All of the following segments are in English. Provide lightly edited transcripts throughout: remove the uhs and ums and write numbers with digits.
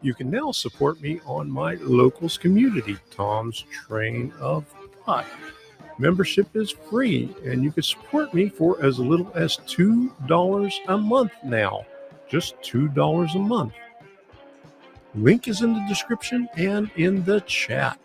You can now support me on my locals community, Tom's Train of Thought. Membership is free, and you can support me for as little as $2 a month now. Just $2 a month. Link is in the description and in the chat.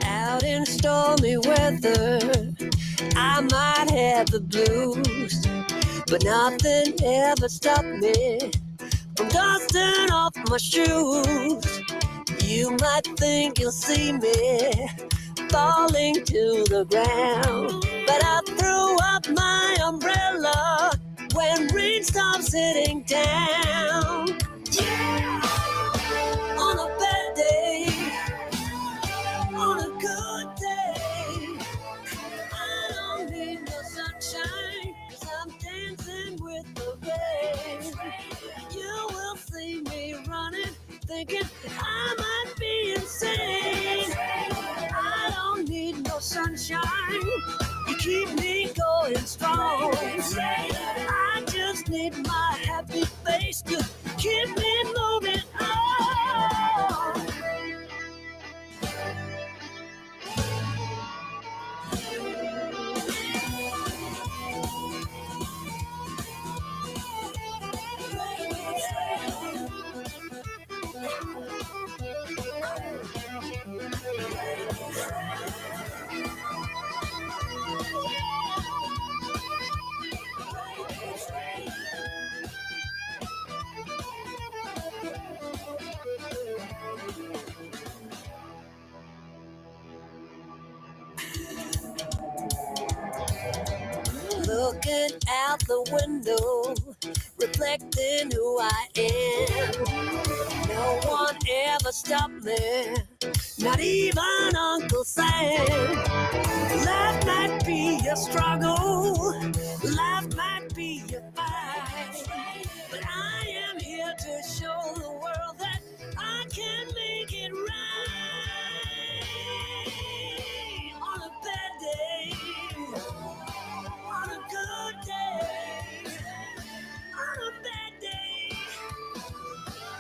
Out in stormy weather, I might have the blues, but nothing ever stopped me from dusting off my shoes. You might think you'll see me falling to the ground, but I threw up my umbrella when rain stops hitting down. Yeah, on a bad day, on a good day, I don't need no sunshine, 'cause I'm dancing with the rain. You will see me running, thinking I might be insane. I don't need no sunshine, you keep me going strong. I just need my happy face to keep me moving on. Looking out the window, reflecting who I am. No one ever stopped me, not even Uncle Sam. Life might be a struggle, life might be a fight, but I am here to show the world that I can make it right. On a bad day, on a good day, on a bad day,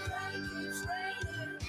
rain keeps raining.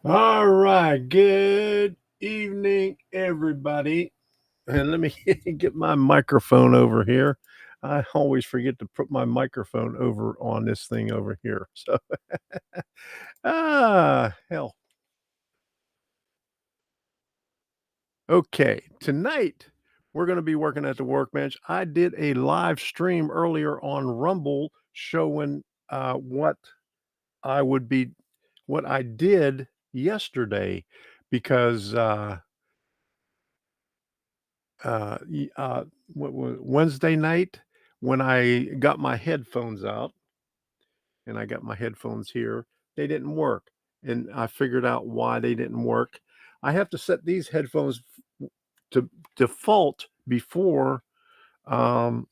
All right. Good evening, everybody. And let me get my microphone over here. I always forget to put my microphone over on this thing over here. So, hell. Okay. Tonight, we're going to be working at the Workbench. I did a live stream earlier on Rumble showing what I did yesterday, because what was Wednesday night when I got my headphones out, and I got my headphones here. They didn't work, and I figured out why they didn't work. I have to set these headphones to default before the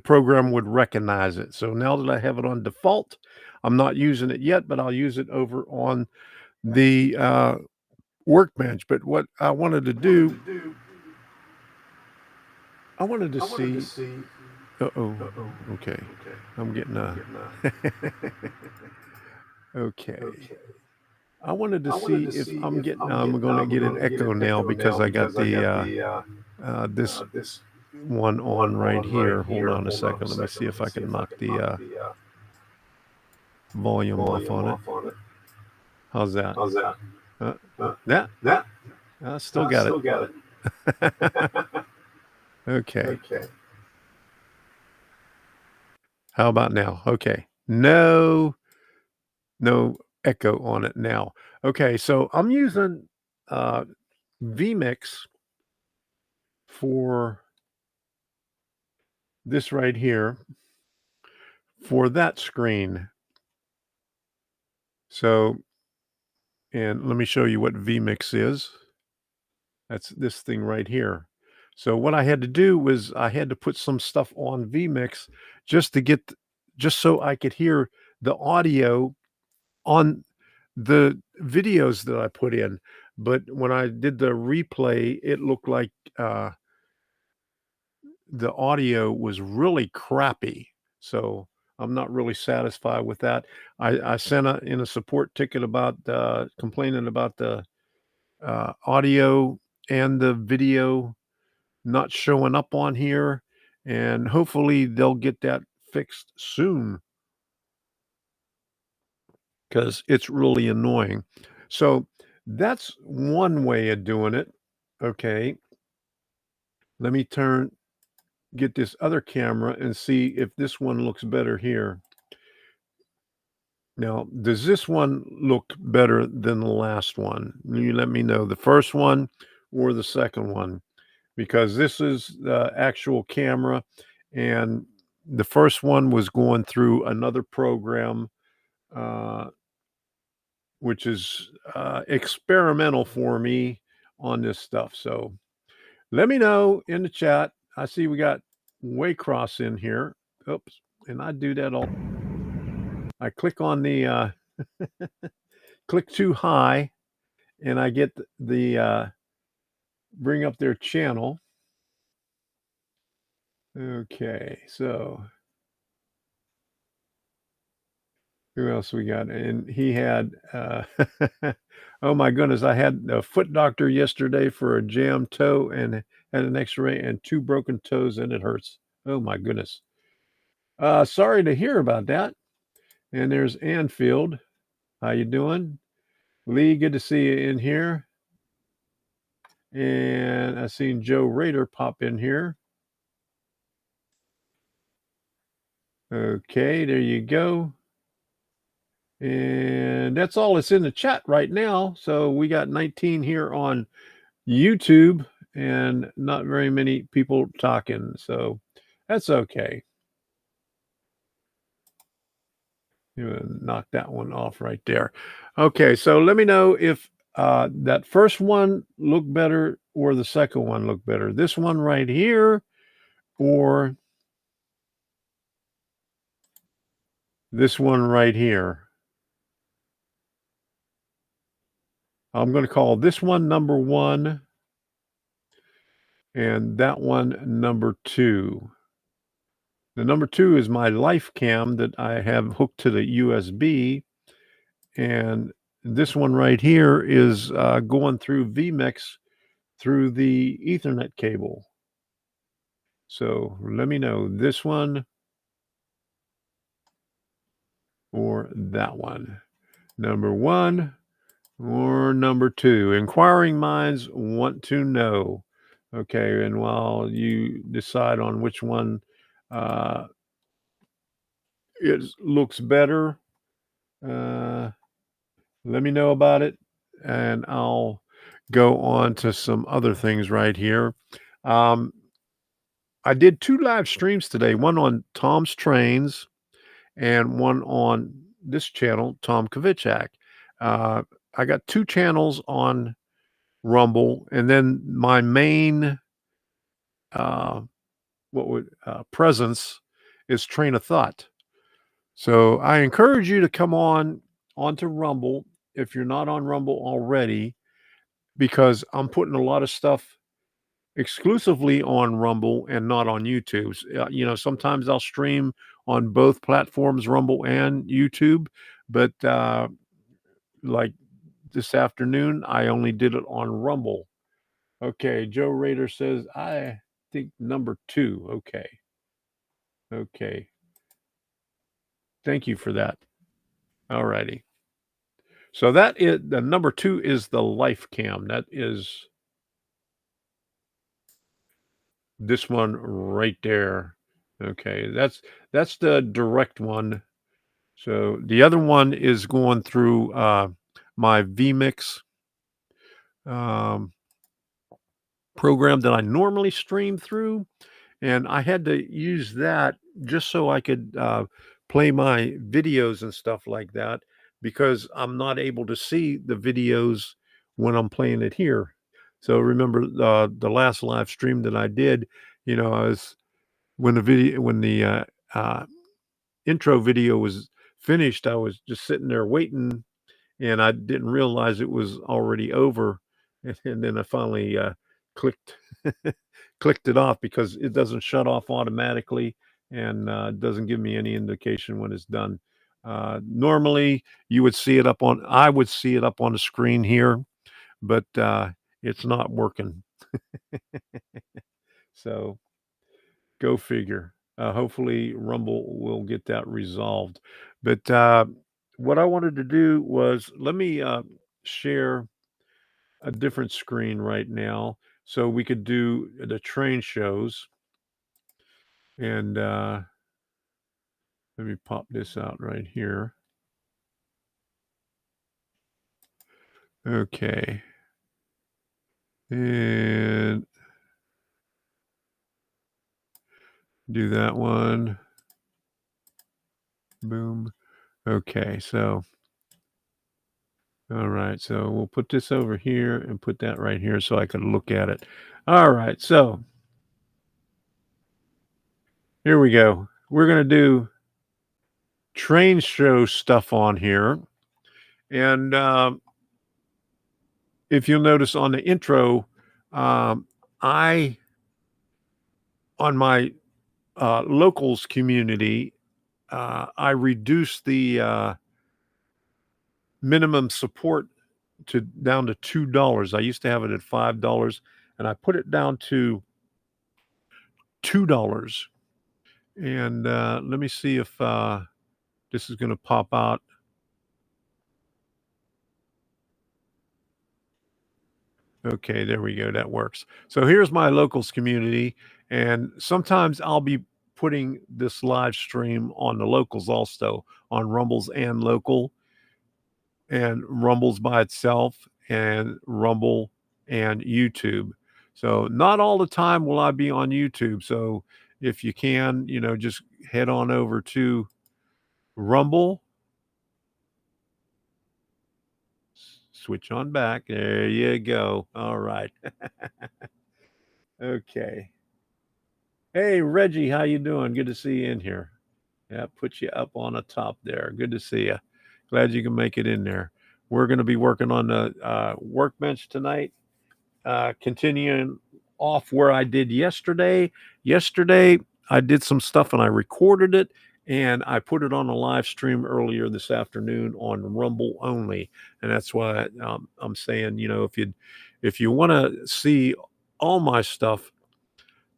program would recognize it. So now that I have it on default, I'm not using it yet, but I'll use it over on the Workbench. But what I wanted to do, I wanted to see. Okay. I'm getting okay. I wanted to see if I'm going to get an echo now because I got the this one on right here. Hold on a second. Let me see if I can knock the volume off on it. How's that? I still got it. Okay. How about now? Okay. No echo on it now. Okay, so I'm using vMix for this right here for that screen. So, and let me show you what vMix is. That's this thing right here. So what I had to do was I had to put some stuff on vMix just so I could hear the audio on the videos that I put in. But when I did the replay, it looked like the audio was really crappy. So I'm not really satisfied with that. I sent in a support ticket about complaining about the audio and the video not showing up on here, and hopefully they'll get that fixed soon because it's really annoying. So that's one way of doing it. Okay, let me get this other camera and see if this one looks better here. Now, does this one look better than the last one? You let me know, the first one or the second one, because this is the actual camera, and the first one was going through another program, which is experimental for me on this stuff. So let me know in the chat. I see we got Waycross in here. Oops, and I do that all. I click on the click too high, and I get the bring up their channel. Okay, so who else we got? And he had, oh my goodness, I had a foot doctor yesterday for a jammed toe and had an x-ray and 2 broken toes, and it hurts. Oh my goodness. Sorry to hear about that. And there's Anfield. How you doing? Lee, good to see you in here. And I seen Joe Rader pop in here. Okay, there you go. And that's all that's in the chat right now. So we got 19 here on YouTube and not very many people talking. So that's okay. Knock that one off right there. Okay, so let me know if that first one looked better or the second one looked better. This one right here or this one right here. I'm going to call this one number 1 and that one number 2. The number 2 is my life cam that I have hooked to the USB, and this one right here is going through vMix through the Ethernet cable. So let me know, this one or that one. Number 1 or number 2. Inquiring minds want to know. Okay, and while you decide on which one it looks better, let me know about it, and I'll go on to some other things right here. I did 2 live streams today, one on Tom's Trains and one on this channel, Tom Kvichak. I got 2 channels on Rumble, and then my main presence is Train of Thought. So I encourage you to come onto Rumble if you're not on Rumble already, because I'm putting a lot of stuff exclusively on Rumble and not on YouTube. Sometimes I'll stream on both platforms, Rumble and YouTube, but like this afternoon, I only did it on Rumble. Okay, Joe Rader says, I think number 2. Okay. Thank you for that. All righty. So that is the number 2 is the life cam. That is this one right there. Okay, that's the direct one. So the other one is going through my vMix program that I normally stream through, and I had to use that just so I could play my videos and stuff like that, because I'm not able to see the videos when I'm playing it here. So remember the last live stream that I did, I was when the intro video was finished, I was just sitting there waiting, and I didn't realize it was already over, and then I finally clicked clicked it off, because it doesn't shut off automatically, and doesn't give me any indication when it's done. Normally, I would see it up on the screen here, but it's not working. So go figure. Hopefully, Rumble will get that resolved. But what I wanted to do was, let me share a different screen right now so we could do the train shows. And let me pop this out right here. Okay. And do that one. Boom. Okay, so all right, so we'll put this over here and put that right here so I can look at it. All right, so here we go. We're going to do train show stuff on here. And if you'll notice on the intro, I, on my locals community, I reduced the minimum support down to $2. I used to have it at $5, and I put it down to $2. And let me see if this is going to pop out. Okay, there we go. That works. So here's my locals community, and sometimes I'll be putting this live stream on the locals also, on Rumbles and local, and Rumbles by itself, and Rumble and YouTube. So not all the time will I be on YouTube. So if you can, just head on over to Rumble, switch on back. There you go. All right. Okay. Hey, Reggie, how you doing? Good to see you in here. Yeah, put you up on the top there. Good to see you. Glad you can make it in there. We're going to be working on the workbench tonight, continuing off where I did yesterday. Yesterday, I did some stuff and I recorded it, and I put it on a live stream earlier this afternoon on Rumble only. And that's why I'm saying, if you want to see all my stuff,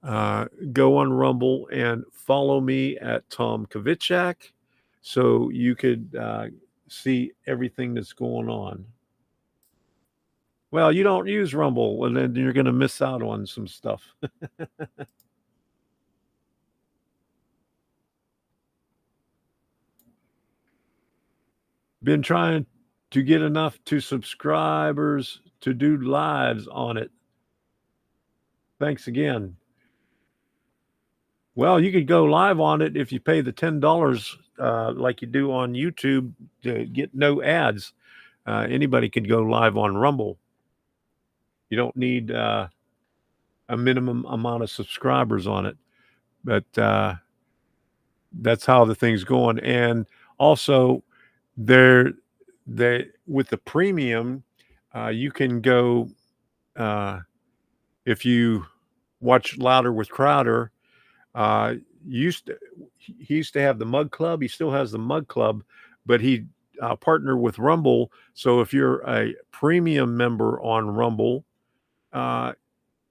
go on Rumble and follow me at Tom Kvichak, so you could see everything that's going on. Well, you don't use Rumble, and then you're going to miss out on some stuff. Been trying to get enough to subscribers to do lives on it. Thanks again. Well, you could go live on it if you pay the $10 like you do on YouTube to get no ads. Anybody could go live on Rumble. You don't need a minimum amount of subscribers on it, but that's how the thing's going. And also, they with the premium, you can go if you watch Louder with Crowder. He used to have the Mug Club. He still has the Mug Club, but he partnered with Rumble. So if you're a premium member on Rumble,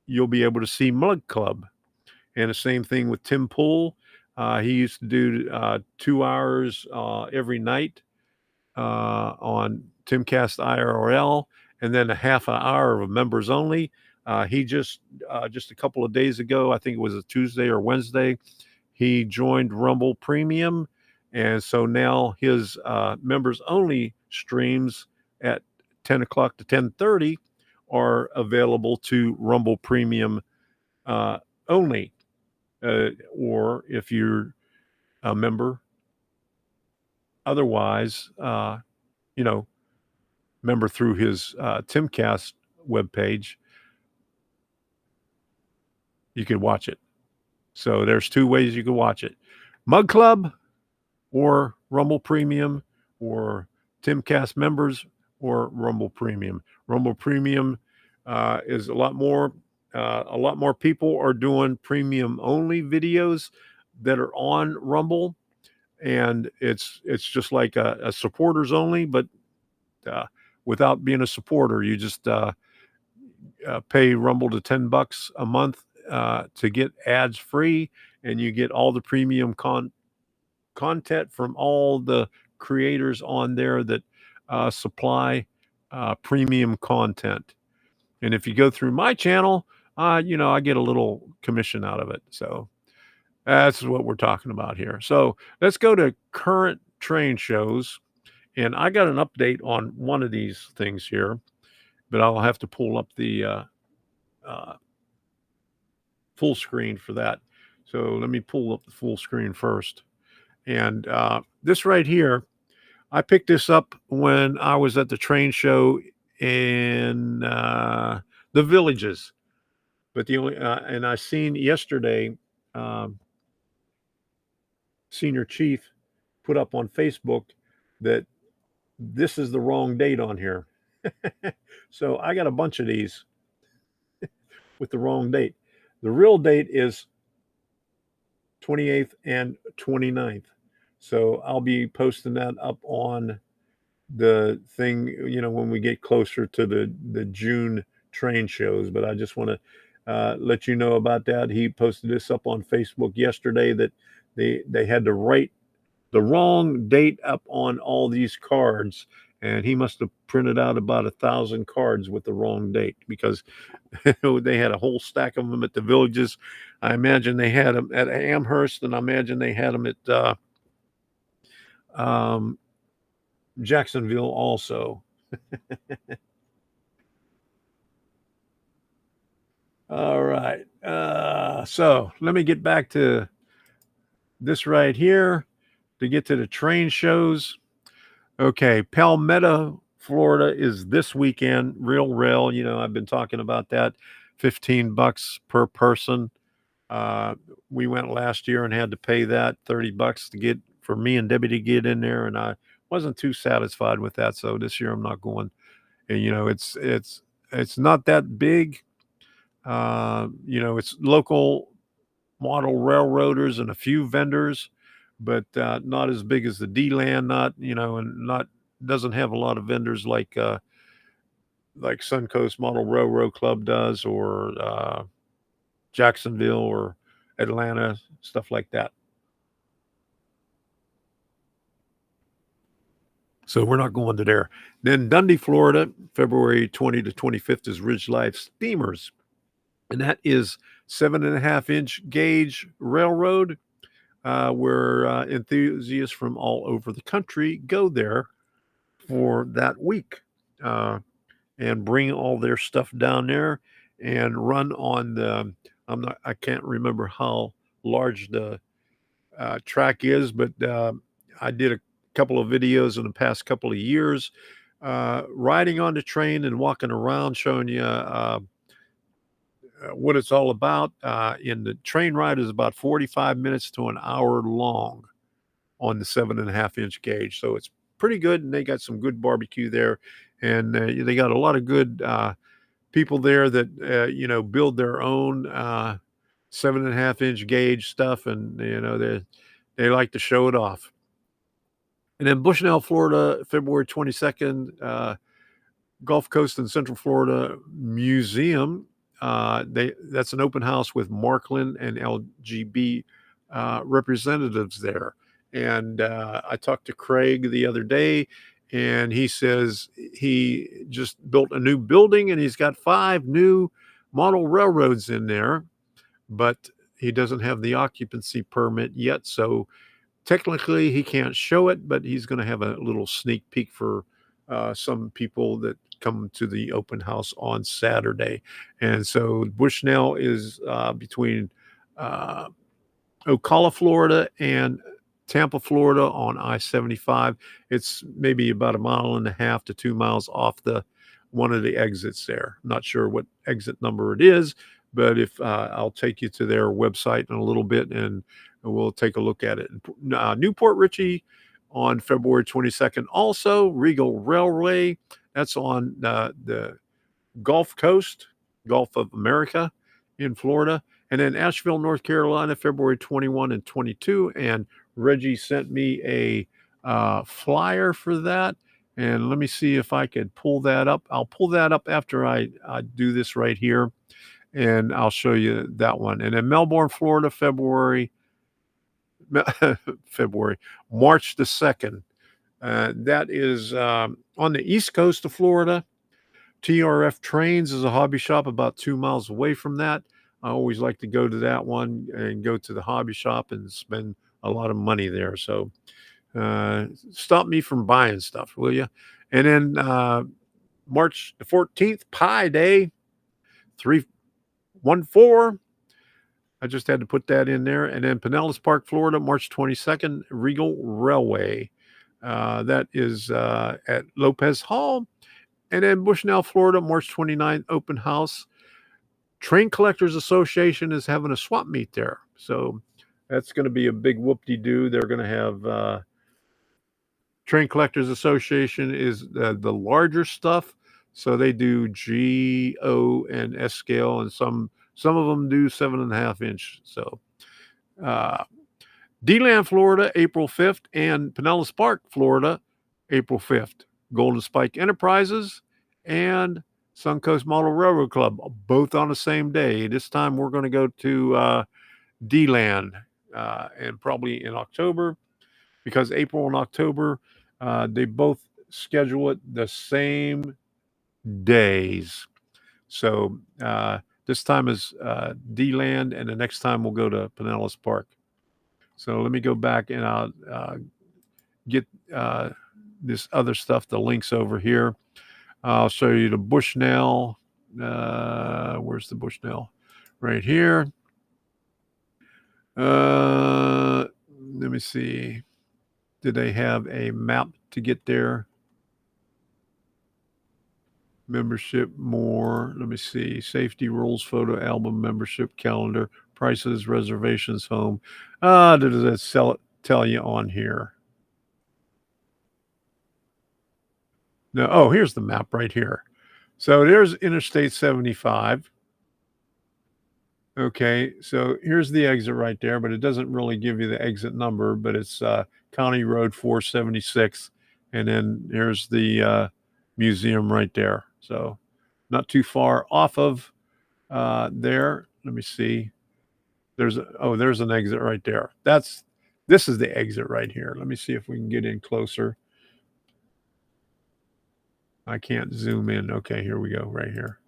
you'll be able to see Mug Club. And the same thing with Tim Pool. He used to do 2 hours every night on Timcast IRL, and then a half an hour of members only. He just a couple of days ago, I think it was a Tuesday or Wednesday, he joined Rumble Premium, and so now his members only streams at 10 o'clock to 10:30 are available to Rumble Premium only. Or if you're a member, otherwise, member through his Timcast webpage, you can watch it. So there's 2 ways you can watch it: Mug Club, or Rumble Premium, or Timcast members, or Rumble Premium. Rumble Premium is a lot more. A lot more people are doing premium only videos that are on Rumble, and it's just like a supporters only, but without being a supporter. You just pay Rumble to $10 a month to get ads free, and you get all the premium content from all the creators on there that supply premium content. And if you go through my channel, I get a little commission out of it. So that's what we're talking about here. So let's go to current train shows. And I got an update on one of these things here, but I'll have to pull up the full screen for that. So let me pull up the full screen first. And this right here, I picked this up when I was at the train show in the Villages. But the only and I seen yesterday, Senior Chief put up on Facebook that this is the wrong date on here. So I got a bunch of these with the wrong date. The real date is 28th and 29th. So I'll be posting that up on the thing, when we get closer to the June train shows. But I just want to let you know about that. He posted this up on Facebook yesterday that they had to write the wrong date up on all these cards, and he must have printed out about 1,000 cards with the wrong date, because they had a whole stack of them at the Villages. I imagine they had them at Amherst, and I imagine they had them at Jacksonville also. All right. So let me get back to this right here to get to the train shows. Okay. Palmetto, Florida is this weekend. Real Rail. I've been talking about that. $15 per person. We went last year and had to pay that $30 to get for me and Debbie to get in there, and I wasn't too satisfied with that. So this year I'm not going. And it's not that big. It's local model railroaders and a few vendors, but not as big as the D-Land, and doesn't have a lot of vendors like Suncoast Model Railroad Club does, or Jacksonville or Atlanta, stuff like that. So we're not going to there. Then Dundee, Florida, February 20 to 25th is Ridge Life Steamers. And that is 7.5-inch gauge railroad, where enthusiasts from all over the country go there for that week, and bring all their stuff down there and run on the. I can't remember how large the track is, but I did a couple of videos in the past couple of years, riding on the train and walking around, showing you what it's all about. In the train ride is about 45 minutes to an hour long on the 7.5-inch gauge, so it's pretty good. And they got some good barbecue there, and they got a lot of good people there that build their own 7.5-inch gauge stuff, and they like to show it off. And then Bushnell, Florida, February 22nd, Gulf Coast and Central Florida Museum. That's an open house with Markland and LGB representatives there. And I talked to Craig the other day, and he says he just built a new building, and he's got 5 new model railroads in there, but he doesn't have the occupancy permit yet. So technically he can't show it, but he's going to have a little sneak peek for some people that come to the open house on Saturday. And so Bushnell is between Ocala, Florida and Tampa, Florida on I-75. It's maybe about 1.5 miles to 2 miles off one of the exits there. I'm not sure what exit number it is, but if I'll take you to their website in a little bit, and we'll take a look at it. Newport Richey on February 22nd. Also, Regal Railway. That's on the Gulf Coast, Gulf of America in Florida. And then Asheville, North Carolina, February 21 and 22. And Reggie sent me a flyer for that. And let me see if I could pull that up. I'll pull that up after I do this right here, and I'll show you that one. And then Melbourne, Florida, March the 2nd. That is on the east coast of Florida. TRF Trains is a hobby shop about 2 miles away from that. I always like to go to that one and go to the hobby shop and spend a lot of money there. So stop me from buying stuff, will you? And then March the 14th, Pi Day, 314. I just had to put that in there. And then Pinellas Park, Florida, March 22nd, Regal Railway. That is at Lopez Hall. And then Bushnell, Florida, March 29th, open house. Train Collectors Association is having a swap meet there. So that's going to be a big whoop-de-doo. They're going to have Train Collectors Association is the larger stuff. So they do G, O, and S scale, and some of them do 7.5-inch. So DeLand, Florida, April 5th, and Pinellas Park, Florida, April 5th. Golden Spike Enterprises and Suncoast Model Railroad Club, both on the same day. This time we're going to go to DeLand, and probably in October, because April and October, they both schedule it the same days. So this time is DeLand, and the next time we'll go to Pinellas Park. So let me go back, and I'll get this other stuff, the links over here. I'll show you the Bushnell. Where's the Bushnell? Right here. Let me see. Did they have a map to get there? Membership, more. Let me see. Safety rules, photo album, membership calendar, prices, reservations, home. Does it tell you on here? No. Oh, here's the map right here. So there's Interstate 75. Okay, so here's the exit right there, but it doesn't really give you the exit number, but it's County Road 476. And then here's the museum right there. So not too far off of there. Let me see. There's an exit right there. This is the exit right here. Let me see if we can get in closer. I can't zoom in. Okay, here we go, right here.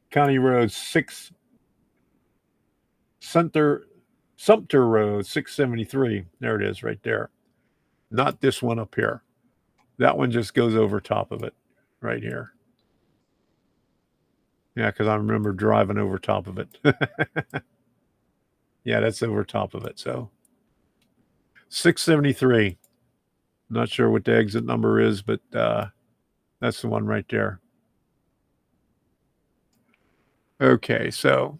County Road 6, Sumter Road 673. There it is, right there. Not this one up here. That one just goes over top of it right here. Yeah, because I remember driving over top of it. Yeah, that's over top of it. So 673. Not sure what the exit number is, but that's the one right there. Okay, so.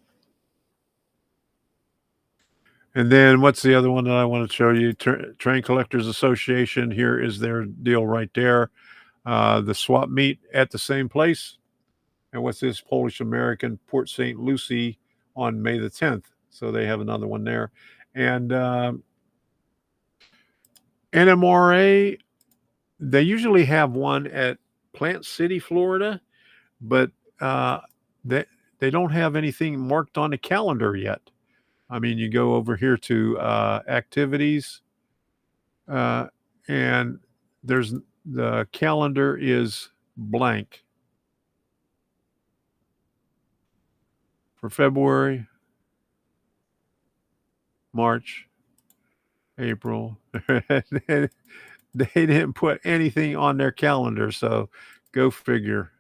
And then what's the other one that I want to show you? Train Collectors Association. Here is their deal right there. The swap meet at the same place. And what's this? Polish American Port St. Lucie on May the 10th. So they have another one there. And NMRA, they usually have one at Plant City, Florida, but they don't have anything marked on the calendar yet. I mean, you go over here to activities, and the calendar is blank for February, March, April. They didn't put anything on their calendar, so go figure.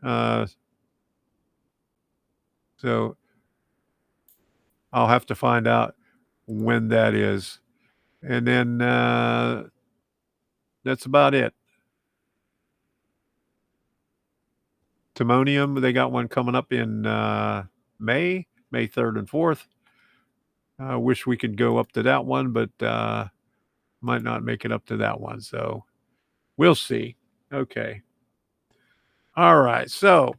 So I'll have to find out when that is. And then that's about it. Timonium, they got one coming up in May 3rd and 4th. I wish we could go up to that one, but might not make it up to that one. So we'll see. Okay. All right. So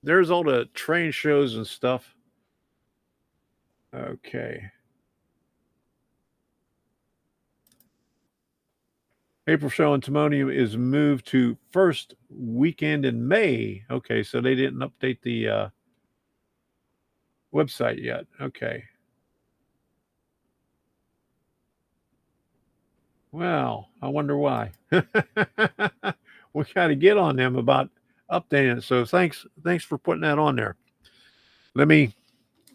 there's all the train shows and stuff. Okay. April show in Timonium is moved to first weekend in May. Okay, so they didn't update the website yet. Okay. Well, I wonder why. We got to get on them about updating it. So thanks for putting that on there. Let me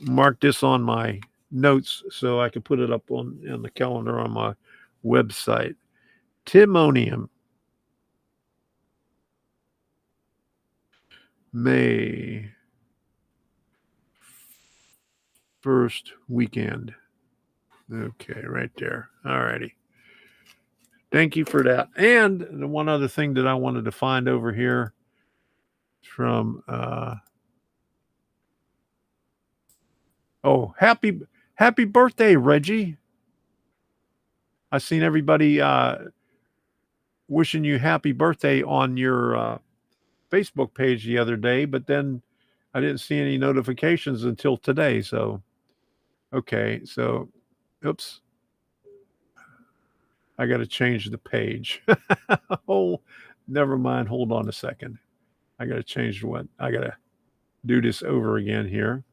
mark this on my notes so I can put it up on the calendar on my website. Timonium, May 1st weekend. Okay, right there. All righty. Thank you for that. And the one other thing that I wanted to find over here from happy birthday, Reggie. I seen everybody wishing you happy birthday on your Facebook page the other day, but then I didn't see any notifications until today. So, okay. So, oops. I got to change the page. Oh, never mind. Hold on a second. I got to change what I got to do this over again here.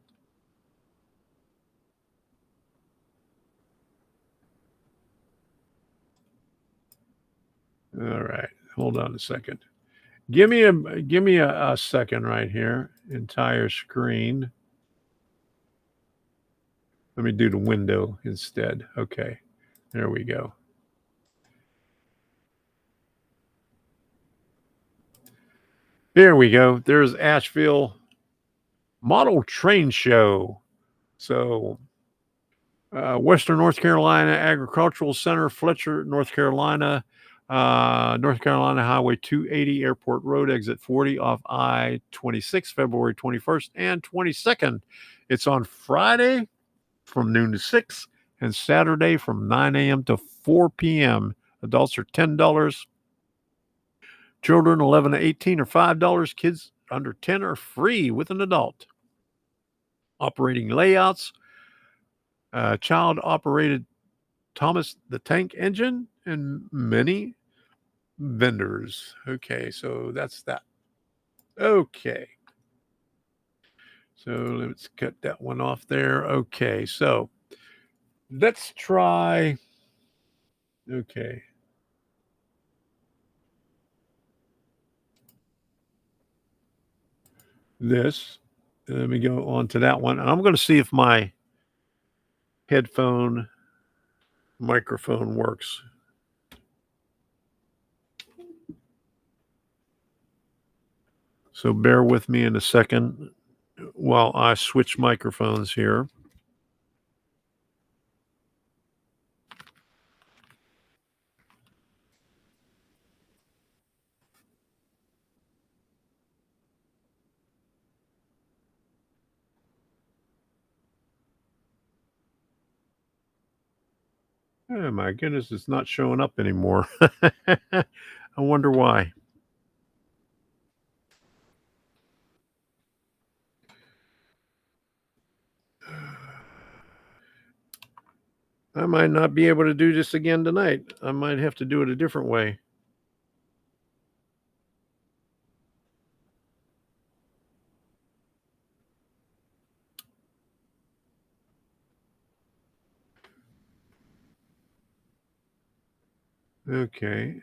All right. Hold on a second. Give me a second right here. Entire screen. Let me do the window instead. Okay. There we go. There we go. There's Asheville Model Train Show. So, Western North Carolina Agricultural Center, Fletcher, North Carolina. North Carolina Highway 280, Airport Road, exit 40 off I-26, February 21st and 22nd. It's on Friday from noon to 6 and Saturday from 9 a.m. to 4 p.m. Adults are $10. Children 11 to 18 are $5. Kids under 10 are free with an adult. Operating layouts, child-operated Thomas the Tank Engine, and many vendors. Okay, so that's that. Okay. So let's cut that one off there. Okay, so let's try. Okay. This. Let me go on to that one. And I'm going to see if my headphone microphone works. So bear with me in a second while I switch microphones here. Oh my goodness, it's not showing up anymore. I wonder why. I might not be able to do this again tonight. I might have to do it a different way. Okay.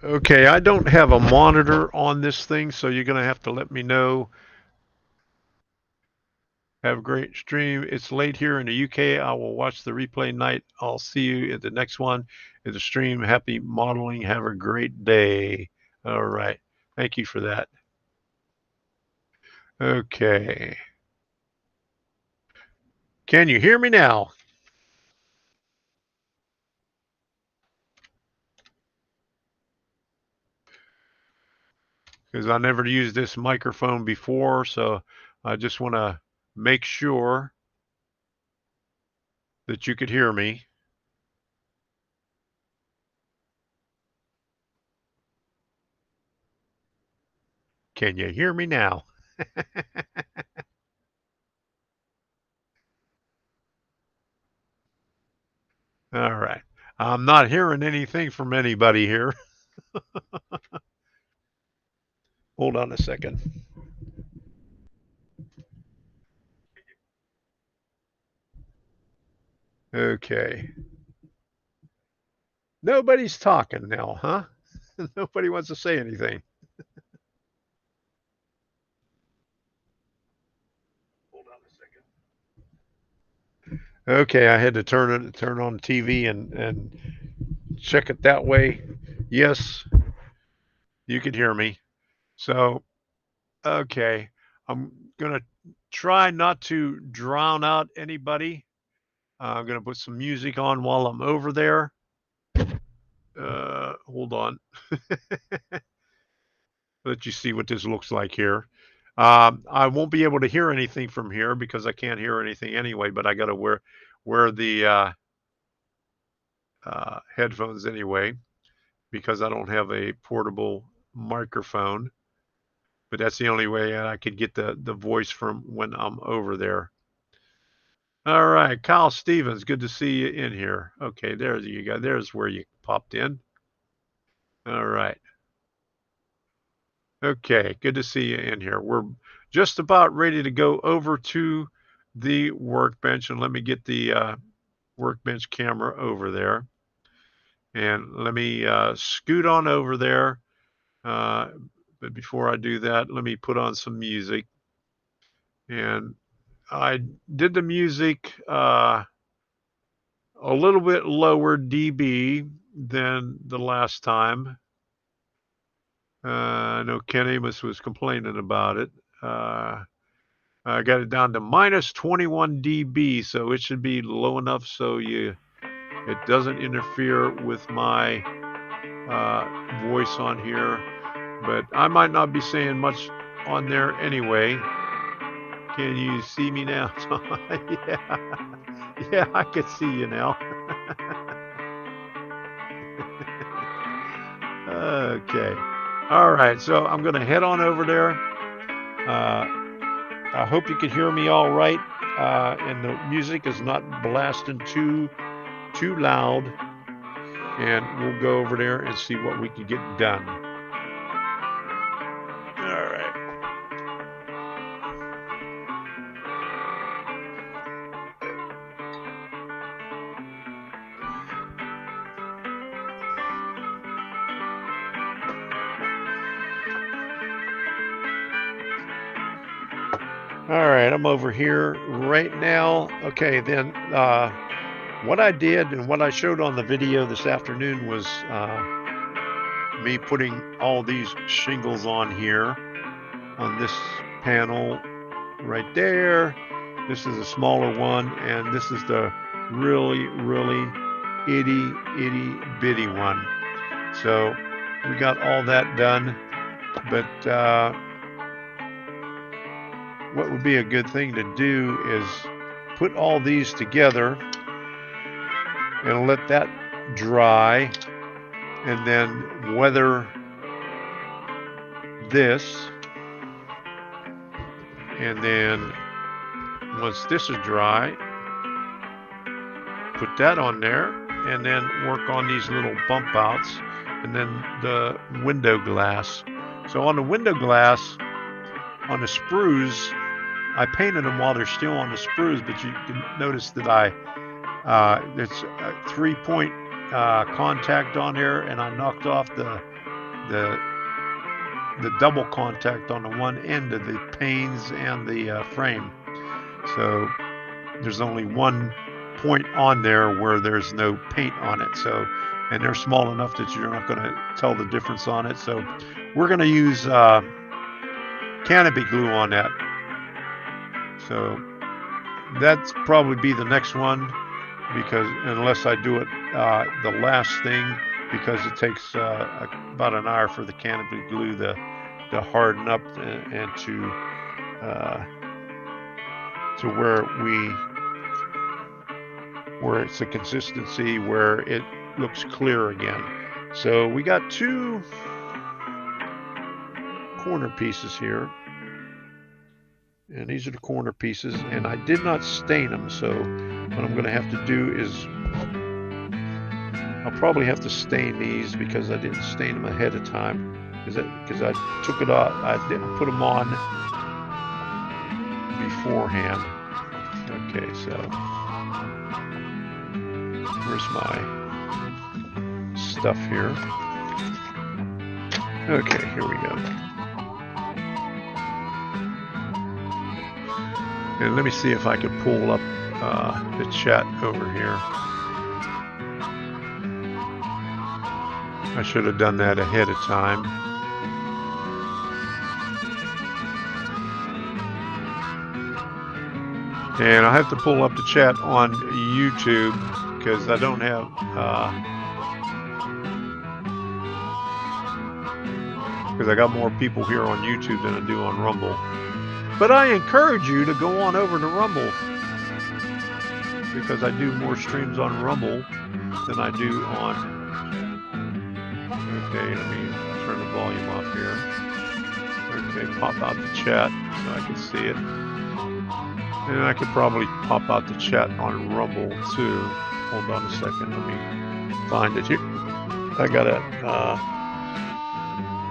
Okay, I don't have a monitor on this thing, so you're going to have to let me know. Have a great stream. It's late here in the UK. I will watch the replay night. I'll see you at the next one in the stream. Happy modeling. Have a great day. All right. Thank you for that. Okay. Can you hear me now? Because I never used this microphone before, so I just want to make sure that you could hear me. Can you hear me now? All right. I'm not hearing anything from anybody here. Hold on a second. Okay. Nobody's talking now, huh? Nobody wants to say anything. Hold on a second. Okay, I had to turn on TV and check it that way. Yes, you could hear me. So, okay, I'm gonna try not to drown out anybody. I'm gonna put some music on while I'm over there. Hold on. Let you see what this looks like here. I won't be able to hear anything from here because I can't hear anything anyway, but I got to wear the headphones anyway because I don't have a portable microphone. But that's the only way I could get the voice from when I'm over there. All right, Kyle Stevens, good to see you in here. Okay, there you go. There's where you popped in. All right. Okay, good to see you in here. We're just about ready to go over to the workbench, and let me get the workbench camera over there. And let me scoot on over there. But before I do that, let me put on some music. And I did the music a little bit lower dB than the last time. I know Ken Amos was complaining about it. I got it down to minus 21 dB, so it should be low enough so it doesn't interfere with my voice on here. But I might not be saying much on there anyway. Can you see me now? Yeah, I can see you now. Okay. All right, so I'm going to head on over there. I hope you can hear me all right, and the music is not blasting too loud. And we'll go over there and see what we can get done. All right. All right, I'm over here right now. Okay, then what I did and what I showed on the video this afternoon was me putting all these shingles on here on this panel right there. This is a smaller one, and this is the really itty bitty one. So we got all that done, but what would be a good thing to do is put all these together and let that dry, and then weather this, and then once this is dry, put that on there, and then work on these little bump outs, and then the window glass. So on the window glass, on the sprues, I painted them while they're still on the sprues, but you can notice that it's a 3-point contact on there, and I knocked off the double contact on the one end of the panes and the frame. So there's only one point on there where there's no paint on it. So, and they're small enough that you're not going to tell the difference on it. So we're going to use canopy glue on that. So that's probably be the next one, because unless I do it the last thing, because it takes about an hour for the canopy glue to harden up and to where it's a consistency where it looks clear again. So we got 2 corner pieces here, and these are the corner pieces, and I did not stain them. So what I'm going to have to do is I'll probably have to stain these, because I didn't stain them ahead of time, because I took it off. I didn't put them on beforehand. Okay, so where's my stuff here? Okay, here we go. And let me see if I can pull up the chat over here. I should have done that ahead of time. And I have to pull up the chat on YouTube, because I don't have because I got more people here on YouTube than I do on Rumble. But I encourage you to go on over to Rumble, because I do more streams on Rumble than I do on... Okay, let me turn the volume off here. Okay, pop out the chat so I can see it. And I could probably pop out the chat on Rumble too. Hold on a second, let me find it here. I gotta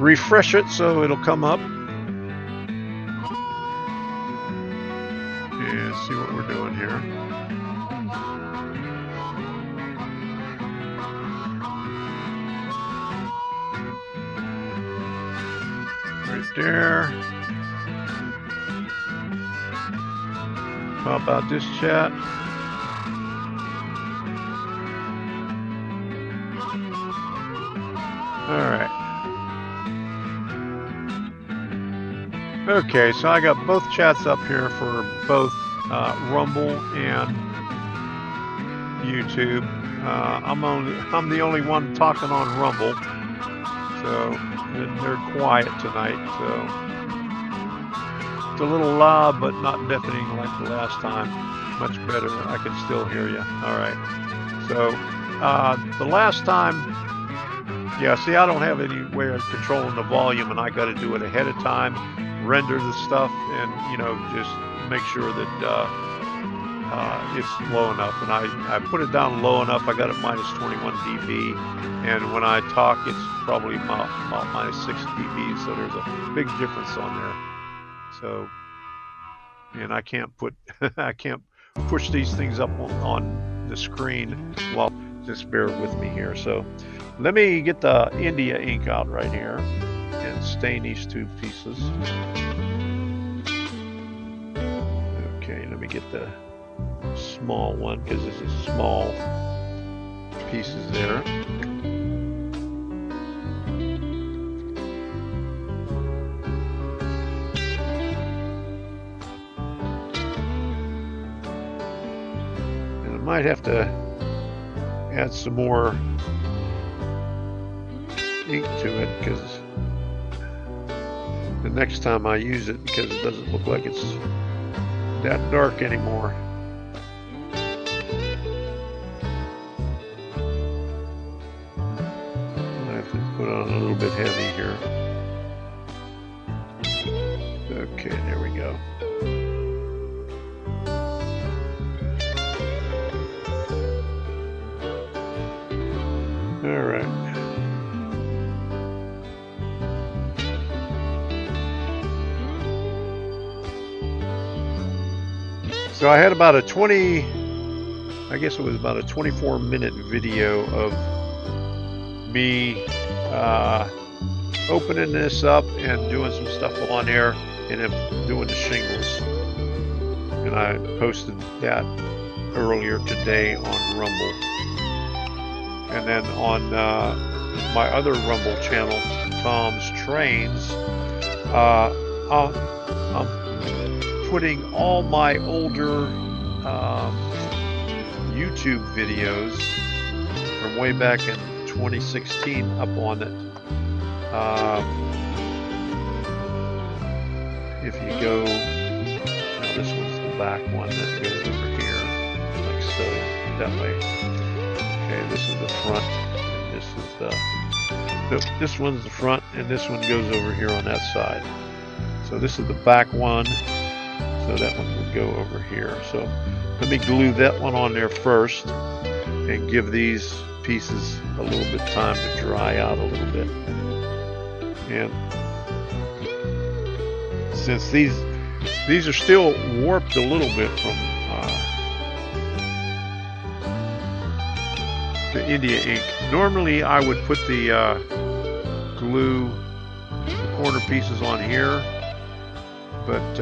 refresh it so it'll come up. And see what we're doing here. Right there. How about this chat? All right. Okay, so I got both chats up here for both Rumble and YouTube. I'm the only one talking on Rumble, so they're quiet tonight. So it's a little loud, but not deafening like the last time. Much better. I can still hear you. All right. So the last time, yeah. See, I don't have any way of controlling the volume, and I got to do it ahead of time. Render the stuff, and just make sure that it's low enough. And I put it down low enough. I got it minus 21 dB, and when I talk, it's probably about minus 6 dB. So there's a big difference on there. So, and I can't push these things up on the screen. Well, just bear with me here. So, let me get the India ink out right here and stain these 2 pieces. Okay, let me get the small one because this is small pieces there. And I might have to add some more ink to it because the next time I use it, because it doesn't look like it's that dark anymore. I have to put on a little bit heavy here. Okay, there we go. All right. So I had about a 24-minute video of me opening this up and doing some stuff on there and then doing the shingles. And I posted that earlier today on Rumble. And then on my other Rumble channel, Tom's Trains, I'm putting all my older YouTube videos from way back in 2016 up on it. If you go, now this one's the back one that goes over here, like so, that way. Okay, this is the front, and this is this one's the front, and this one goes over here on that side. So this is the back one. So that one would go over here. So let me glue that one on there first and give these pieces a little bit of time to dry out a little bit. And since these are still warped a little bit from the India ink, normally I would put the glue the corner pieces on here, but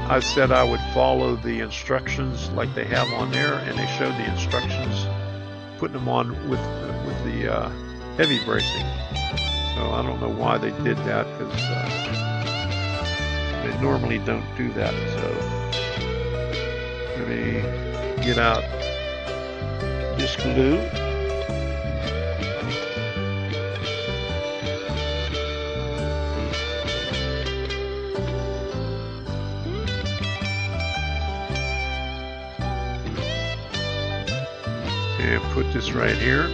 I said I would follow the instructions like they have on there, and they showed the instructions putting them on with the heavy bracing. So I don't know why they did that, because they normally don't do that. So let me get out this glue. And put this right here.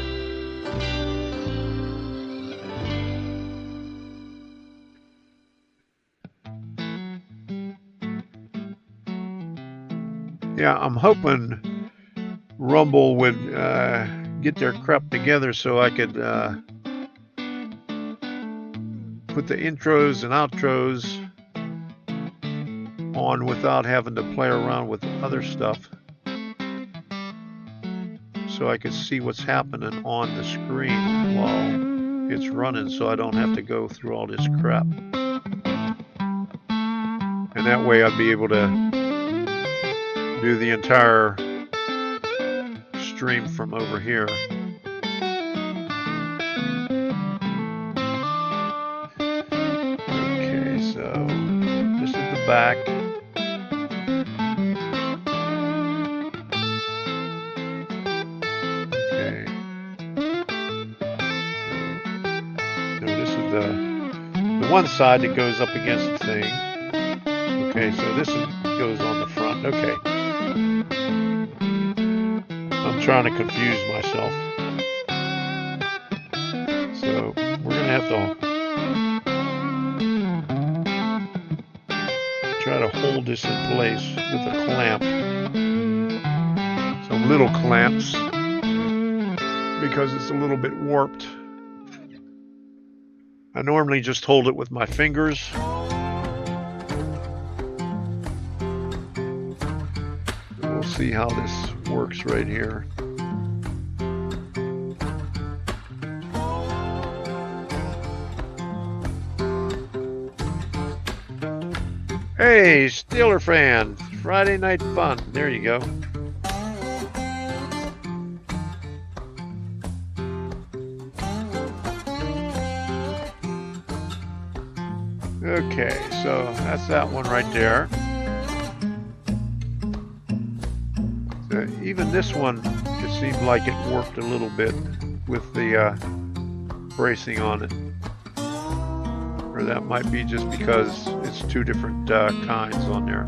Yeah, I'm hoping Rumble would get their crap together so I could put the intros and outros on without having to play around with other stuff, so I could see what's happening on the screen while it's running, so I don't have to go through all this crap. And that way I'd be able to do the entire stream from over here. Okay, so this is the back. Okay. So this is the one side that goes up against the thing. Okay, so this goes on the front. Okay. I'm trying to confuse myself. So we're going to have to try to hold this in place with a clamp. Some little clamps, because it's a little bit warped. I normally just hold it with my fingers. We'll see how this works right here. Hey, Steeler fan, Friday night fun. There you go. Okay, so that's that one right there. So even this one, it seemed like it worked a little bit with the bracing on it. Or that might be just because it's two different kinds on there.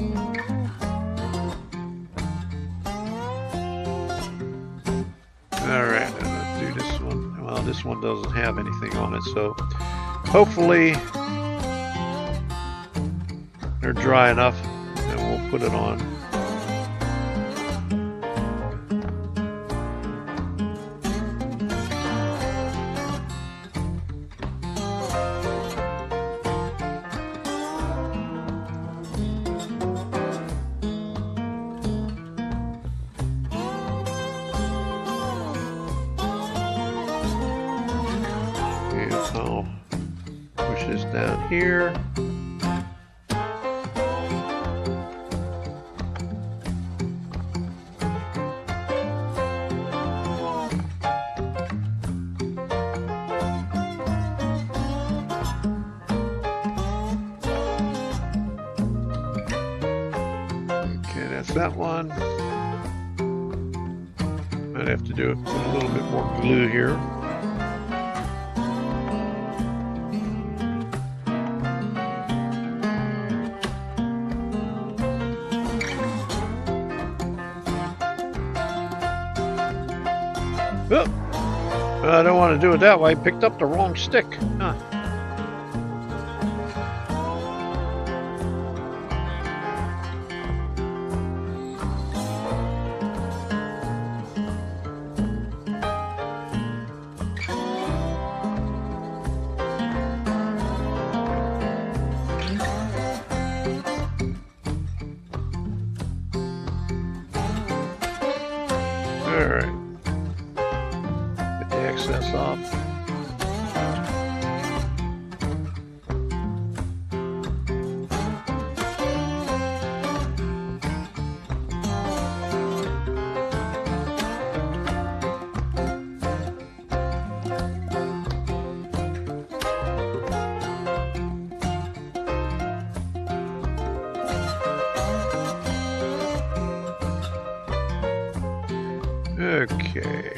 Alright, let's do this one. Well, this one doesn't have anything on it, so hopefully they're dry enough and we'll put it on. And I'll push this down here. That one. Might have to do it with a little bit more glue here. Oh, I don't want to do it that way. Picked up the wrong stick. Huh. Alright, get the excess off. Okay.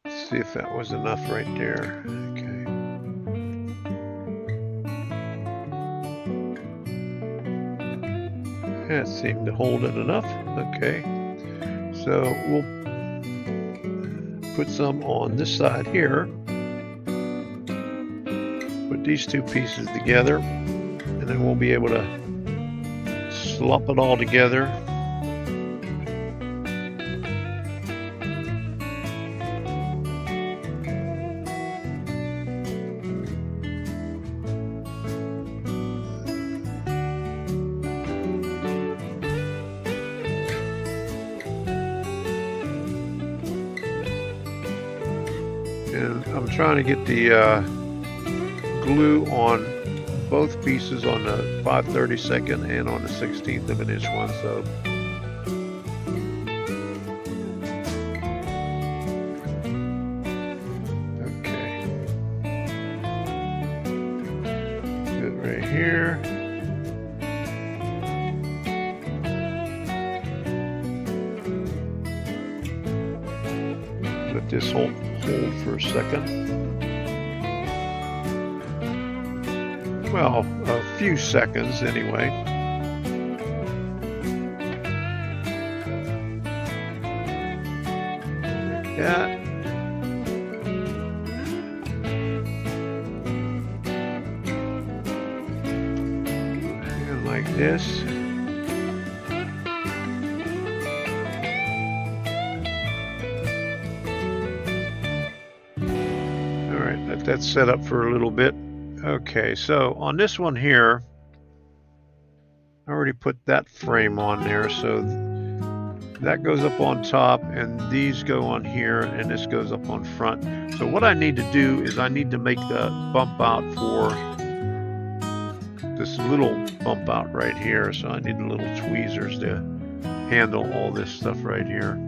Let's see if that was enough right there. Okay. That seemed to hold it enough. Okay. So we'll put some on this side here. Put these two pieces together, and then we'll be able to slop it all together. And I'm trying to get the glue on both pieces on the 5/32 and on the 1/16 of an inch one. So okay, good right here. Let this hold for a second. Well, a few seconds anyway. Like that. And like this. All right, let that set up for a little bit. Okay, so on this one here, I already put that frame on there, so that goes up on top, and these go on here, and this goes up on front. So what I need to do is I need to make the bump out for this little bump out right here. So I need the little tweezers to handle all this stuff right here.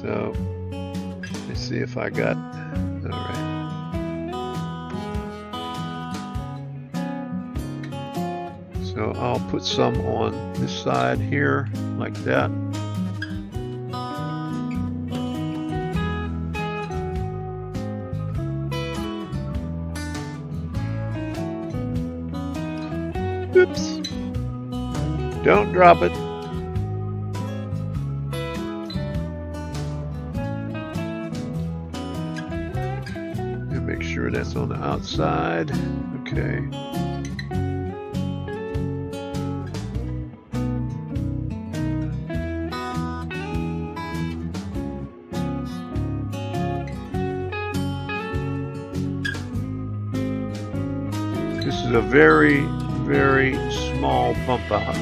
So let's see if I got, all right. So I'll put some on this side here like that. Oops. Don't drop it. And make sure that's on the outside. Okay. This is a very, very small bump out.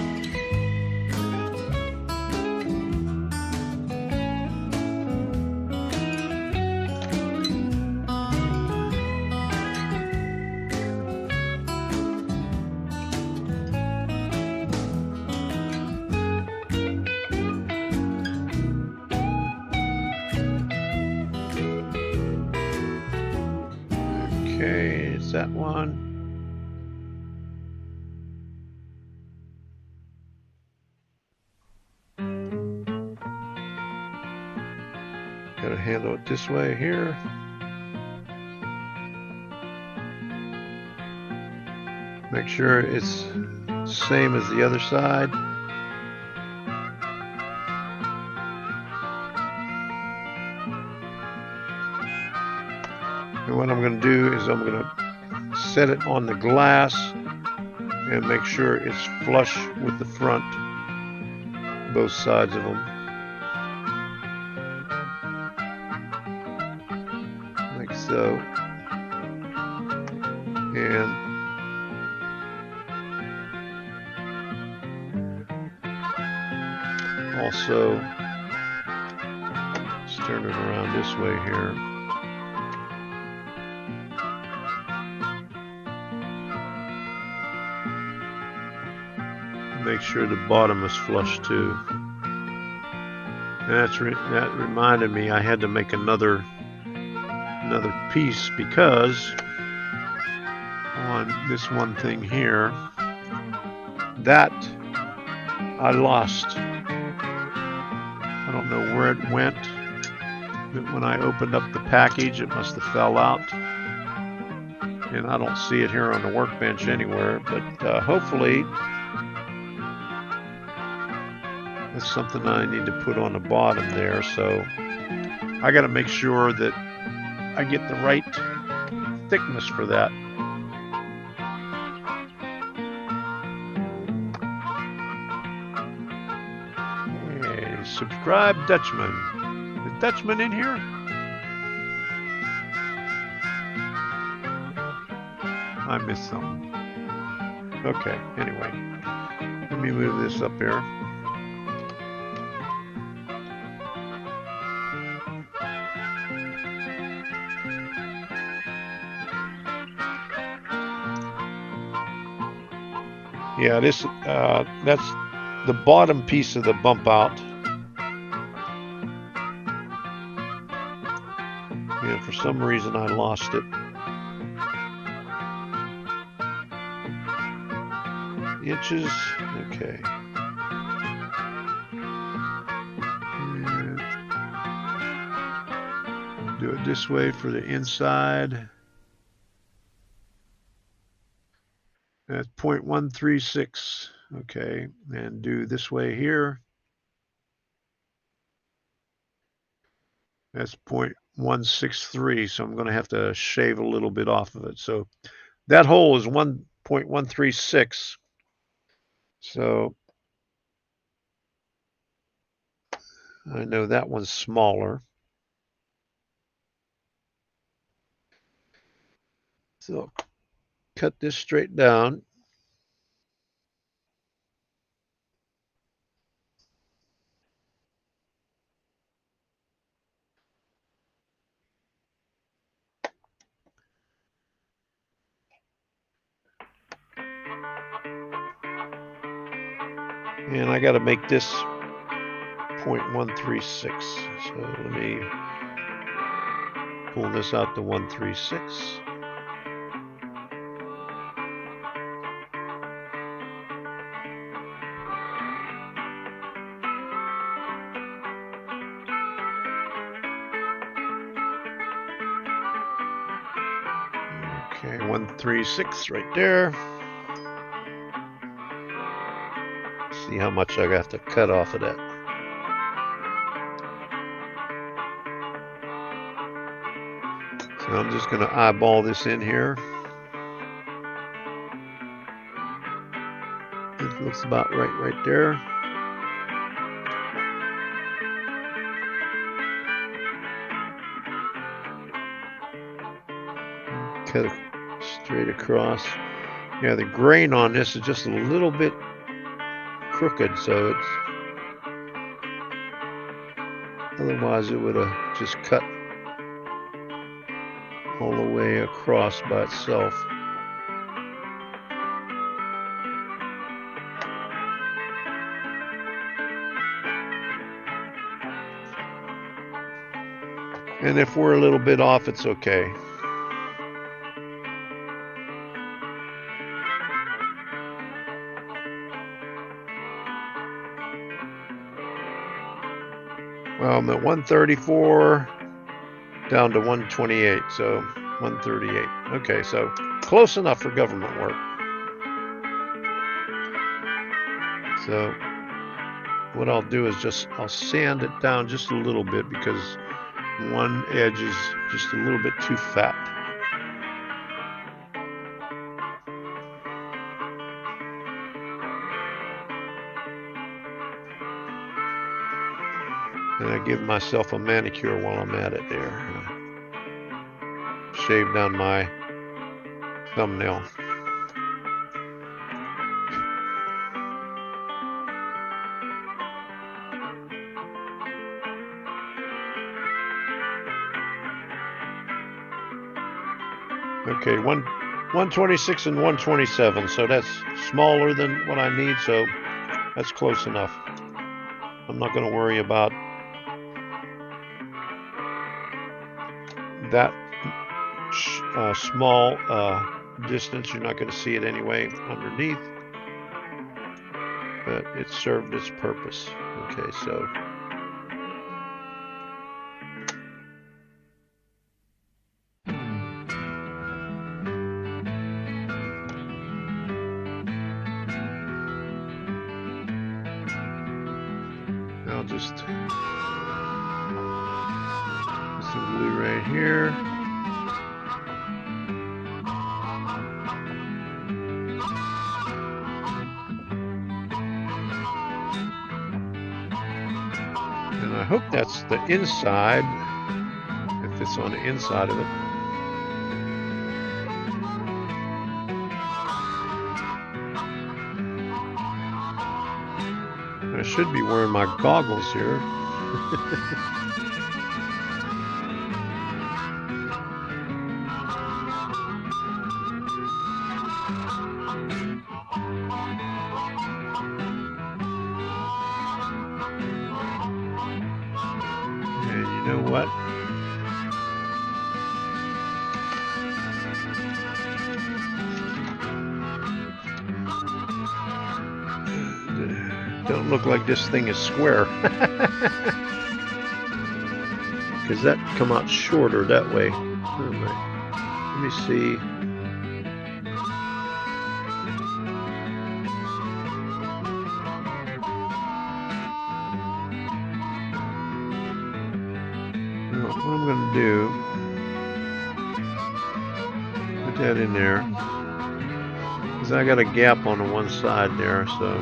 Okay, is that one? Gotta handle it this way here. Make sure it's same as the other side. And what I'm going to do is I'm going to set it on the glass and make sure it's flush with the front, both sides of them. Like so. And also, let's turn it around this way here. Make sure the bottom is flush too. And that reminded me I had to make another piece because on this one thing here, that I lost. I don't know where it went, but when I opened up the package, it must have fell out. And I don't see it here on the workbench anywhere, but hopefully that's something I need to put on the bottom there. So I got to make sure that I get the right thickness for that. Hey, subscribe, Dutchman. Is Dutchman in here? I missed something. Okay, anyway. Let me move this up here. Yeah, this that's the bottom piece of the bump out. And for some reason I lost it. Inches, okay. And do it this way for the inside. That's 0.136, okay, and do this way here. That's 0.163, so I'm going to have to shave a little bit off of it. So that hole is 1.136. So I know that one's smaller. So cut this straight down. And I got to make this 0.136. So let me pull this out to 136. Okay, 136 right there. See how much I have to cut off of that. So I'm just going to eyeball this in here. It looks about right there. Cut it straight across. Yeah, the grain on this is just a little bit crooked, so it's otherwise it would have just cut all the way across by itself. And if we're a little bit off, it's okay. Well, I'm at 134 down to 128, so 138. Okay, so close enough for government work. So what I'll do is I'll sand it down just a little bit because one edge is just a little bit too fat. And I give myself a manicure while I'm at it there. Shave down my thumbnail. Okay, 126 and 127, so that's smaller than what I need, so that's close enough. I'm not going to worry about that small distance. You're not going to see it anyway underneath, but it served its purpose. Okay, so I'll just put some glue right here. And I hope that's the inside, if it's on the inside of it. I should be wearing my goggles here. And you know what? Don't look like this thing is square. Because that come out shorter that way. Oh my. Let me see. Now, what I'm going to do, put that in there. Because I got a gap on the one side there, so.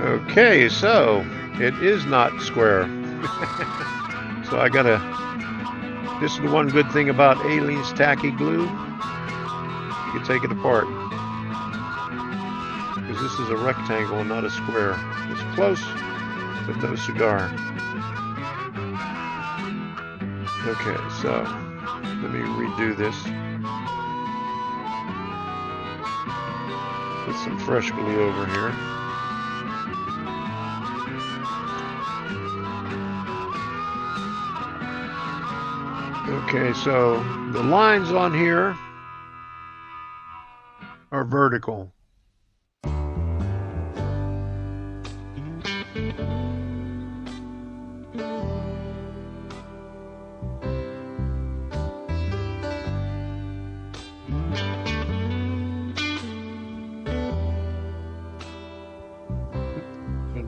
Okay, so it is not square. So I gotta, this is the one good thing about Aleene's tacky glue. You can take it apart. Because this is a rectangle and not a square. It's close, but no cigar. Okay, so let me redo this. Put some fresh glue over here. Okay, so the lines on here are vertical.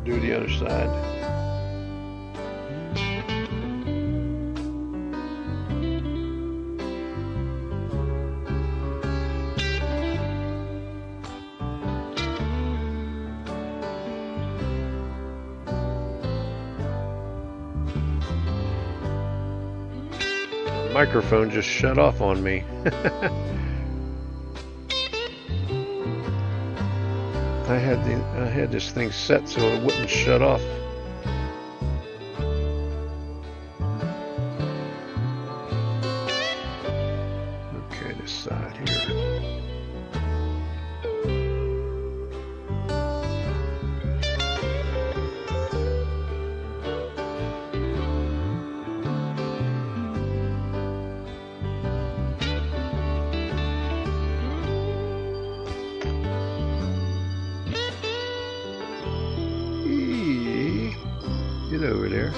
Do the other side. The microphone just shut off on me. I had this thing set so it wouldn't shut off. Okay, this side here. Get over there.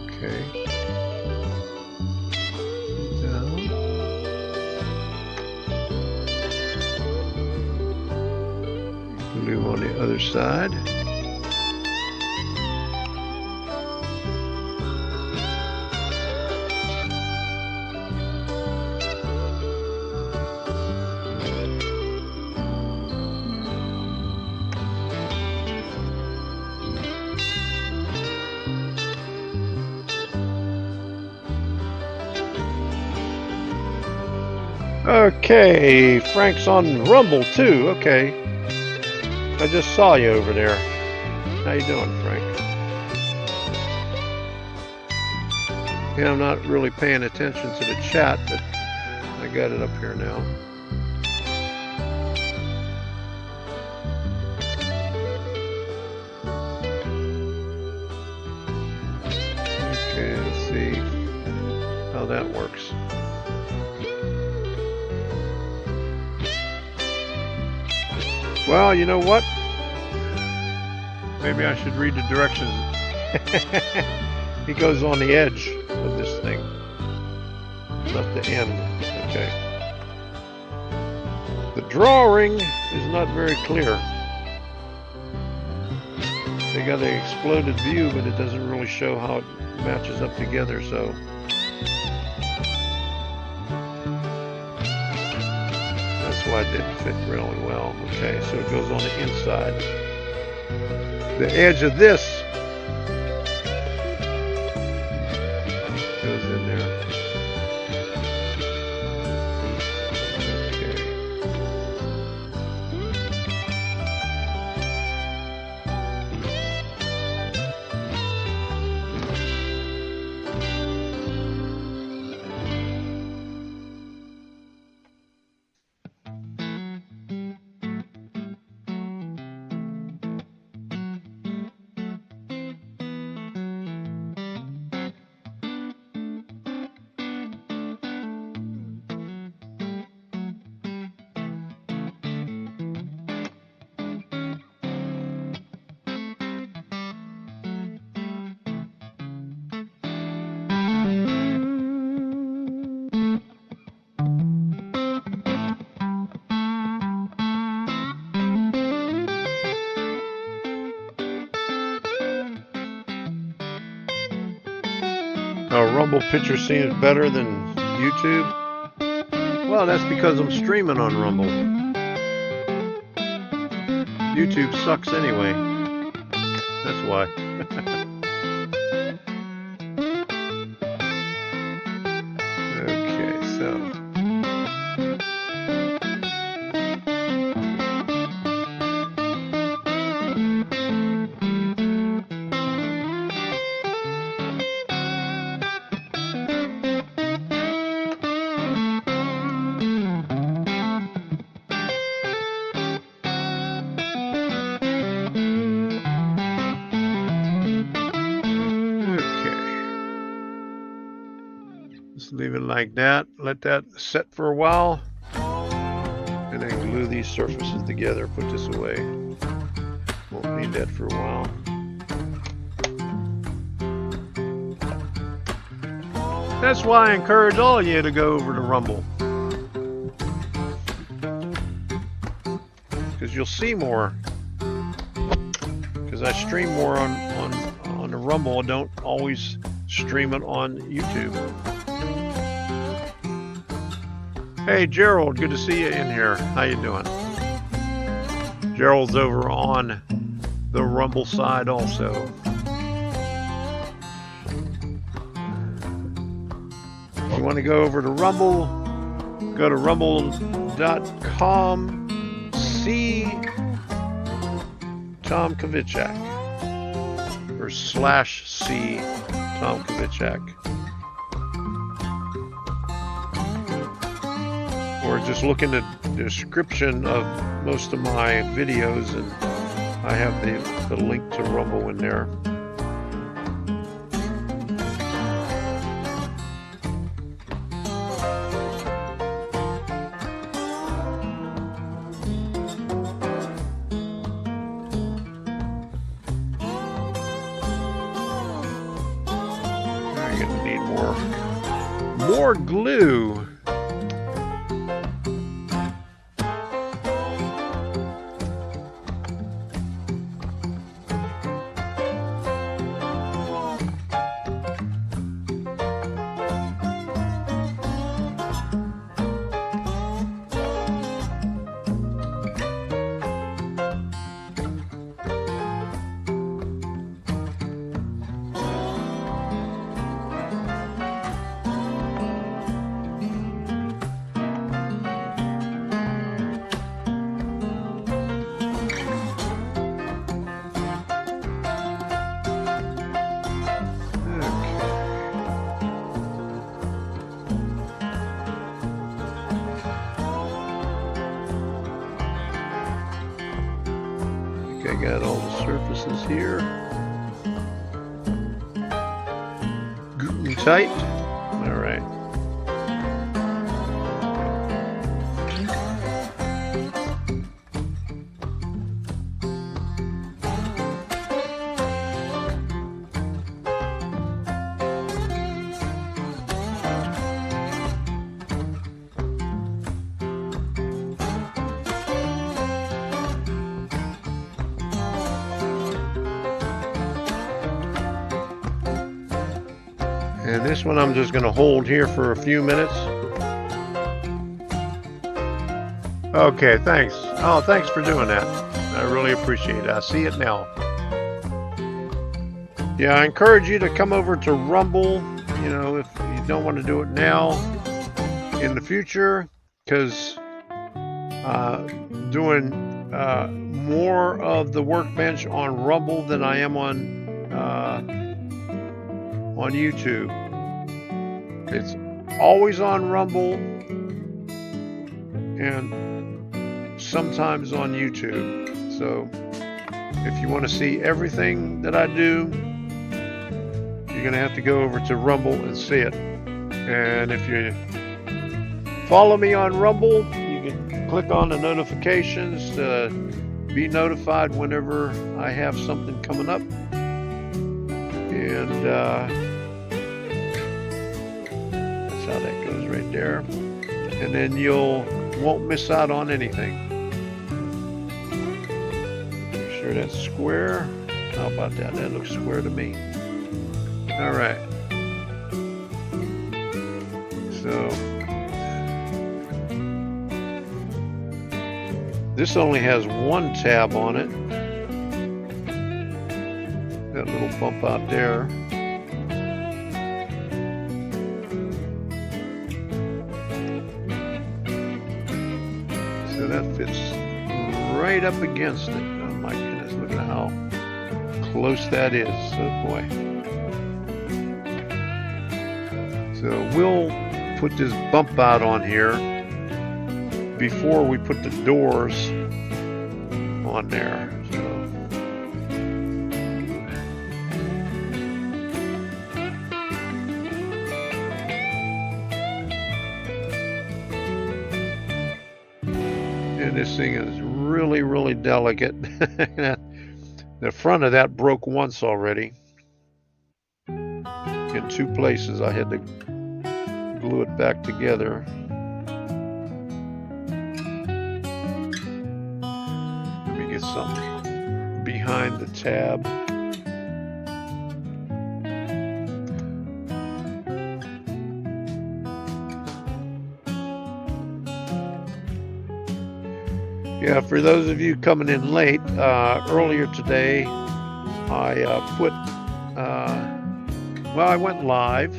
Okay. Down. Glue on the other side. Okay, Frank's on Rumble too. Okay, I just saw you over there. How you doing, Frank? Yeah, I'm not really paying attention to the chat, but I got it up here now. Okay, let's see how that works. Well, you know what? Maybe I should read the directions. He goes on the edge of this thing, not the end. Okay. The drawing is not very clear. They got an exploded view, but it doesn't really show how it matches up together, so. Why it didn't fit really well. Okay, so it goes on the inside. The edge of this goes in there. Okay. Rumble picture seems better than YouTube. Well, that's because I'm streaming on Rumble. YouTube sucks anyway. That's why. Just leave it like that. Let that set for a while. And then glue these surfaces together. Put this away. Won't need that for a while. That's why I encourage all of you to go over to Rumble. Because you'll see more. Because I stream more on the Rumble. I don't always stream it on YouTube. Hey Gerald, good to see you in here. How you doing? Gerald's over on the Rumble side also. If you want to go over to Rumble, go to rumble.com, see Tom Kovichak, or /C Tom Kovichak. Or just look in the description of most of my videos, and I have the link to Rumble in there. You're gonna need more glue. I got all the surfaces here. Good and tight. All right. And this one I'm just going to hold here for a few minutes. Okay, thanks. Oh, thanks for doing that. I really appreciate it. I see it now. Yeah, I encourage you to come over to Rumble, you know, if you don't want to do it now, in the future, because doing more of the workbench on Rumble than I am on YouTube. It's always on Rumble and sometimes on YouTube. So if you want to see everything that I do, you're going to have to go over to Rumble and see it. And if you follow me on Rumble, you can click on the notifications to be notified whenever I have something coming up. And that's how that goes right there. And then you won't miss out on anything. Make sure that's square. How about that? That looks square to me. All right. So this only has one tab on it. That little bump out there. So that fits right up against it. Oh my goodness, look at how close that is. Oh boy. So we'll put this bump out on here before we put the doors on there. this thing is really, really delicate. The front of that broke once already. In 2 places I had to glue it back together. Let me get something behind the tab. Yeah, for those of you coming in late, earlier today I I went live,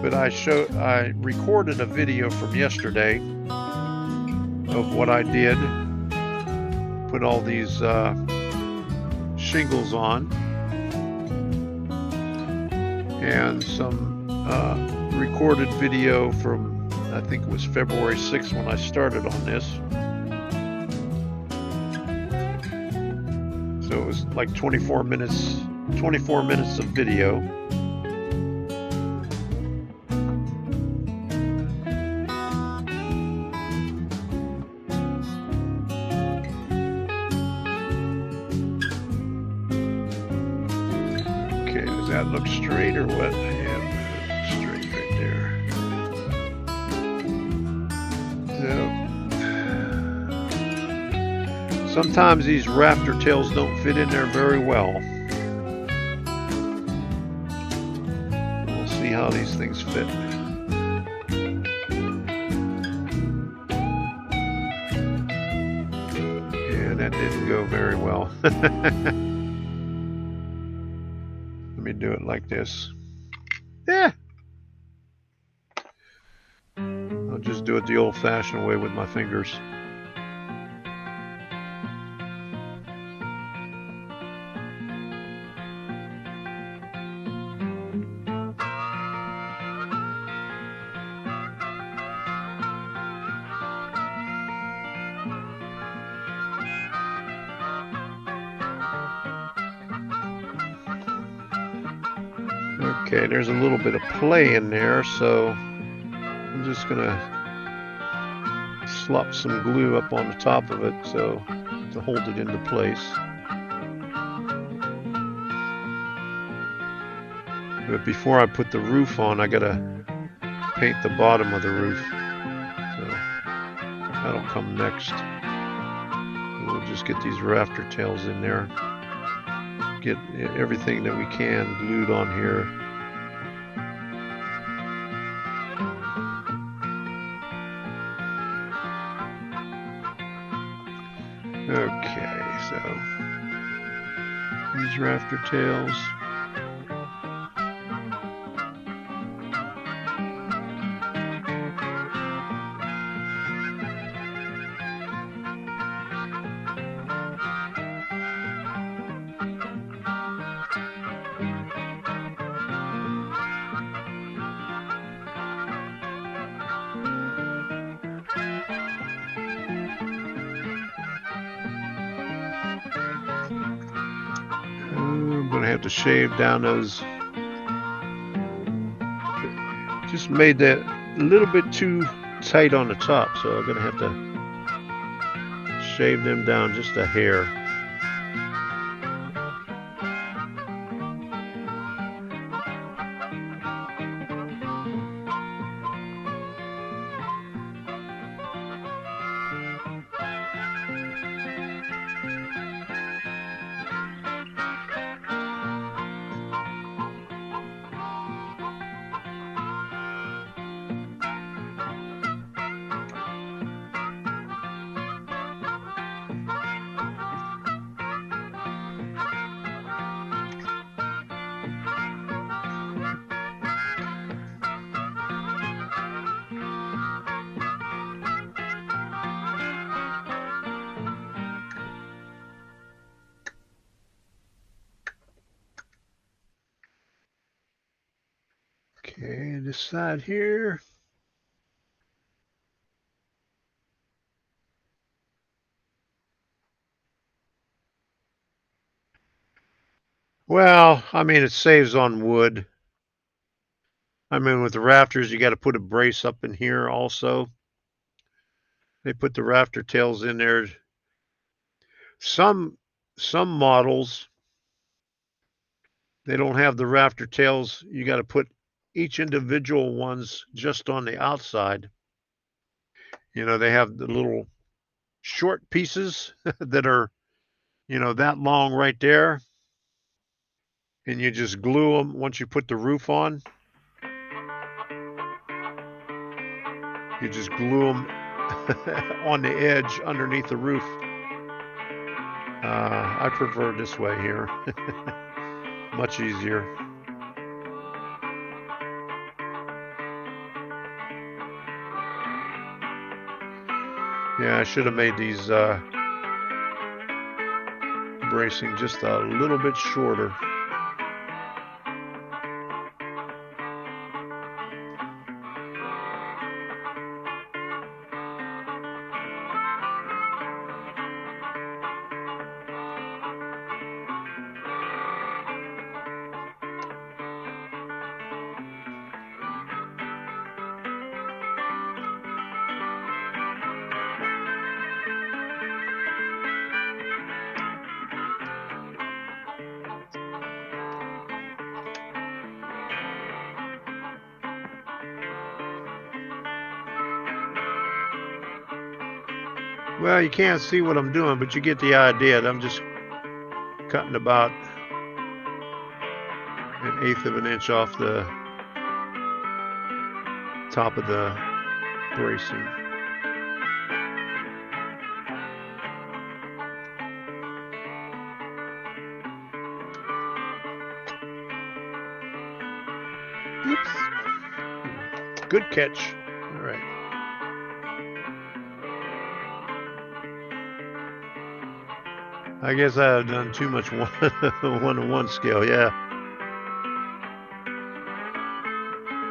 but I recorded a video from yesterday of what I did. Put all these shingles on, and some recorded video from, I think it was February 6th when I started on this. So it was like 24 minutes of video. Okay, does that look straight or what? Yeah, straight right there. So sometimes these rafter tails don't fit in there very well. We'll see how these things fit. Yeah, that didn't go very well. Let me do it like this. Yeah. I'll just do it the old-fashioned way with my fingers. Okay, there's a little bit of play in there, so I'm just gonna slop some glue up on the top of it so to hold it into place. But before I put the roof on, I gotta paint the bottom of the roof, so that'll come next. We'll just get these rafter tails in there, get everything that we can glued on here. Okay, so these rafter tails. I'm gonna have to shave down those. Just made that a little bit too tight on the top, so I'm gonna have to shave them down just a hair. Okay, this side here. Well, I mean, it saves on wood. I mean, with the rafters, you got to put a brace up in here also. They put the rafter tails in there. Some models, they don't have the rafter tails. You got to put each individual ones just on the outside. You know, they have the little short pieces that are, you know, that long right there. And you just glue them once you put the roof on. You just glue them on the edge underneath the roof. I prefer this way here. Much easier. Yeah, I should have made these bracing just a little bit shorter. Well, you can't see what I'm doing, but you get the idea. I'm just cutting about 1/8 of an inch off the top of the bracing. Oops. Good catch. All right. I guess I've done too much one-to-one scale, yeah.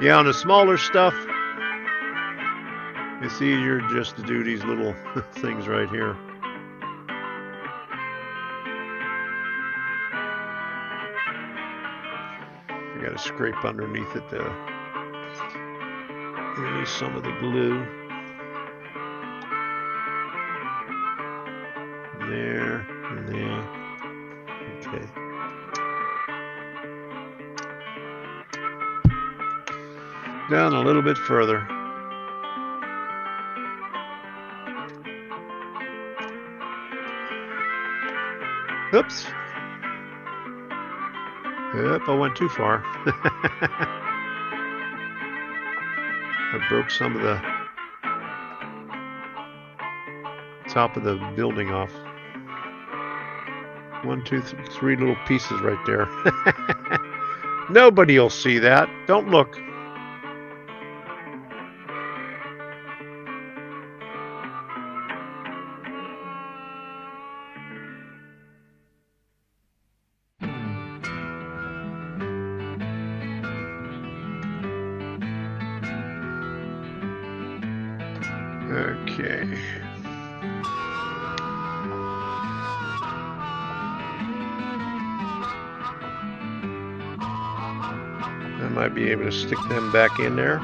Yeah, on the smaller stuff, it's easier just to do these little things right here. I gotta scrape underneath it to release some of the glue. There. Yeah. Okay. Down a little bit further. Oops. Yep, I went too far. I broke some of the top of the building off. 1, 2, 3 little pieces right there. Nobody will see that. Don't look. Okay. I might be able to stick them back in there.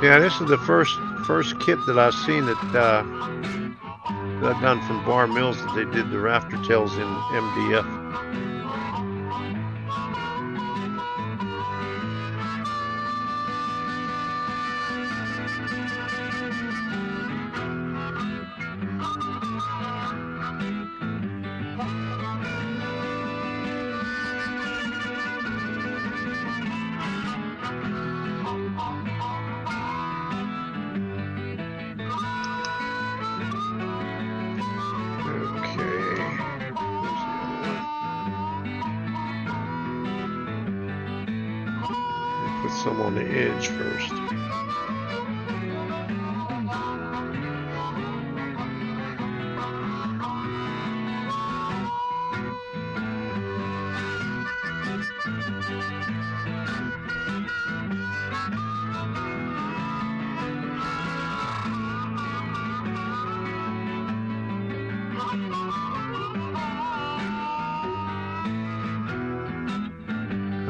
Yeah, this is the first kit that I've seen that done from Bar Mills that they did the rafter tails in MDF. Put some on the edge first.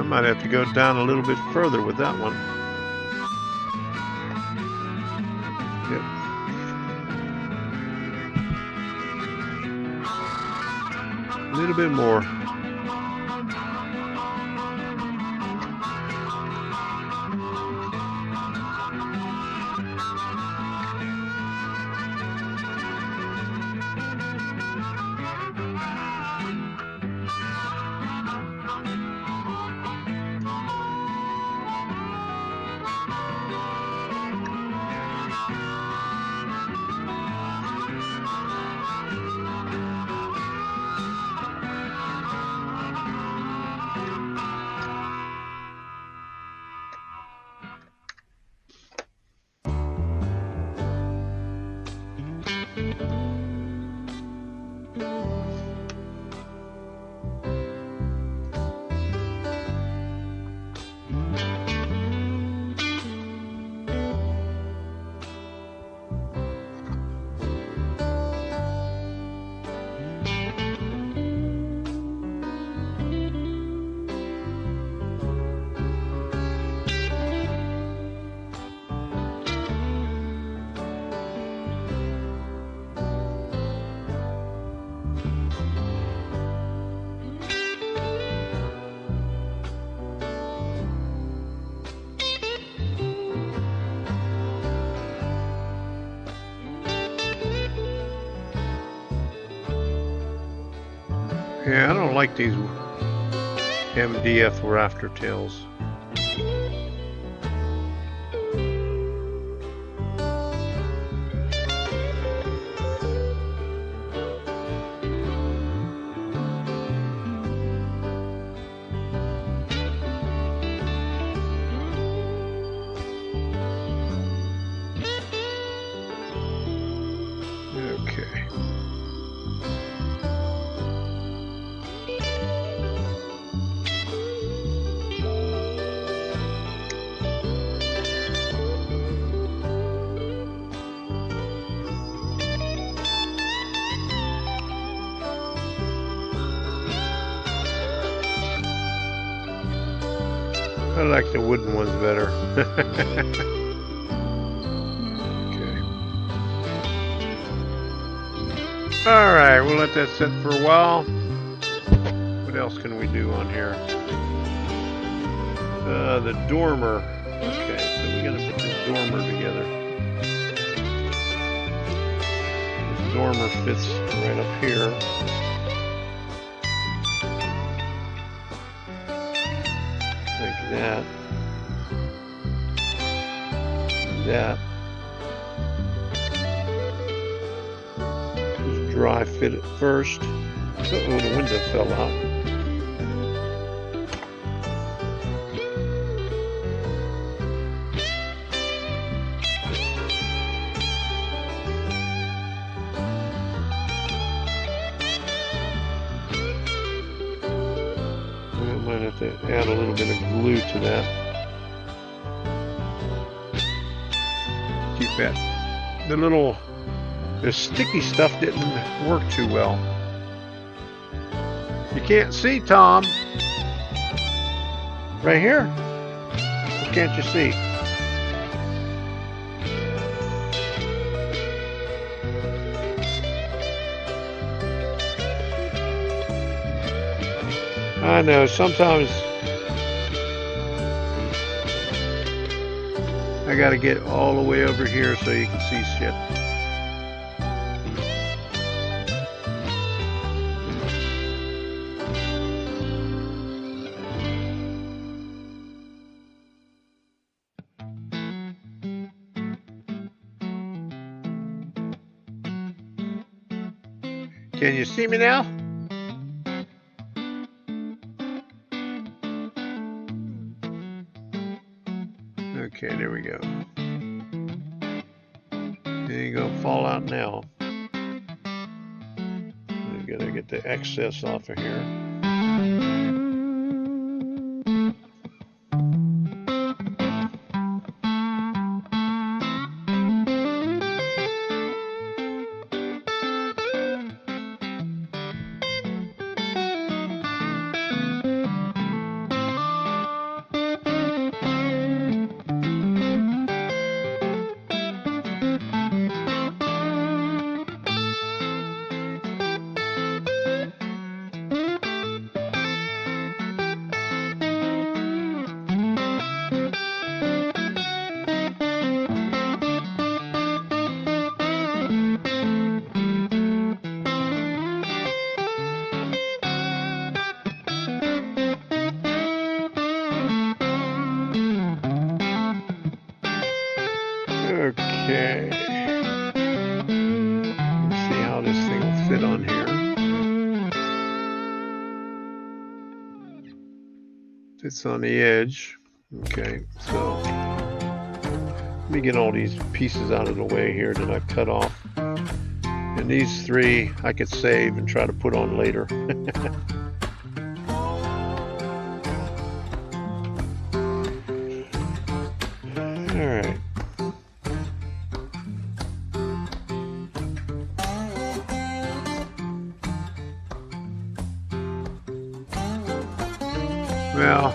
might have to go down a little bit further with that one. Yep. A little bit more. Yeah, I don't like these MDF rafter tails. Okay. I like the wooden ones better. Okay. Alright, we'll let that sit for a while. What else can we do on here? The dormer. Okay, so we gotta put this dormer together. This dormer fits right up here. Like that. That. Just dry fit it first. Uh-oh, the window fell out. I might have to add a little bit of glue to that. Keep that. The sticky stuff didn't work too well. You can't see, Tom. Right here? What can't you see? I know, sometimes I gotta get all the way over here so you can see shit. Can you see me now? Okay, there we go. There you go, fall out now. We gotta get the excess off of here. fit on here. Fits on the edge. Okay, so let me get all these pieces out of the way here that I cut off. And these three I could save and try to put on later. Alright. Well,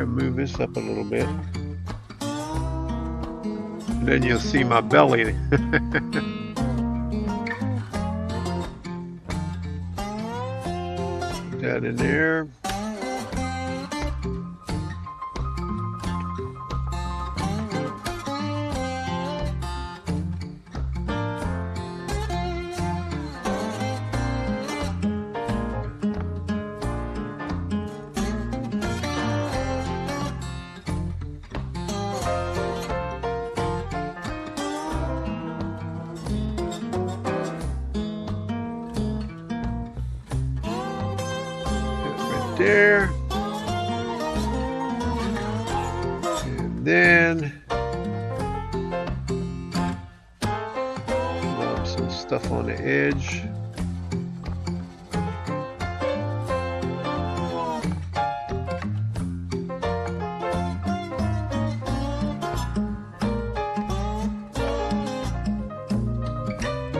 move this up a little bit. And then you'll see my belly. Put that in there. There, and then rub some stuff on the edge.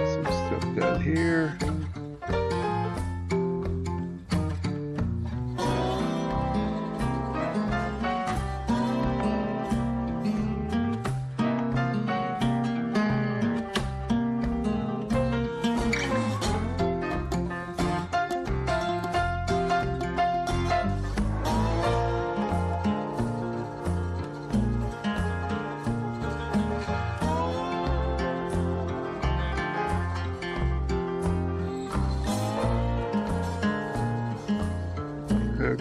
Some stuff down here.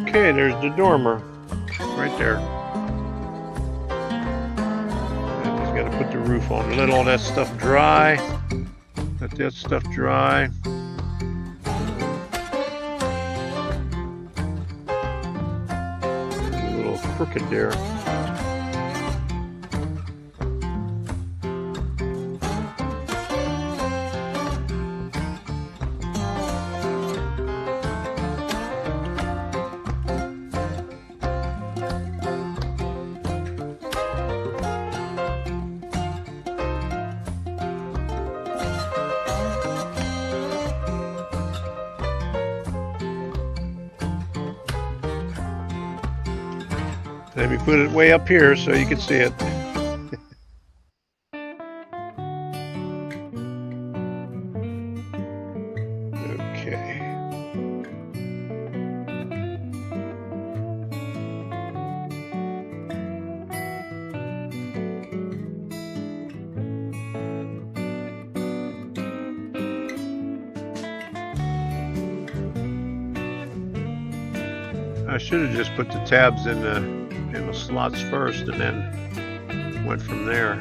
Okay, there's the dormer right there. I just got to put the roof on. Let all that stuff dry. Let that stuff dry. It's a little crooked there. Let me put it way up here so you can see it. Okay. I should have just put the tabs in the slots first and then went from there.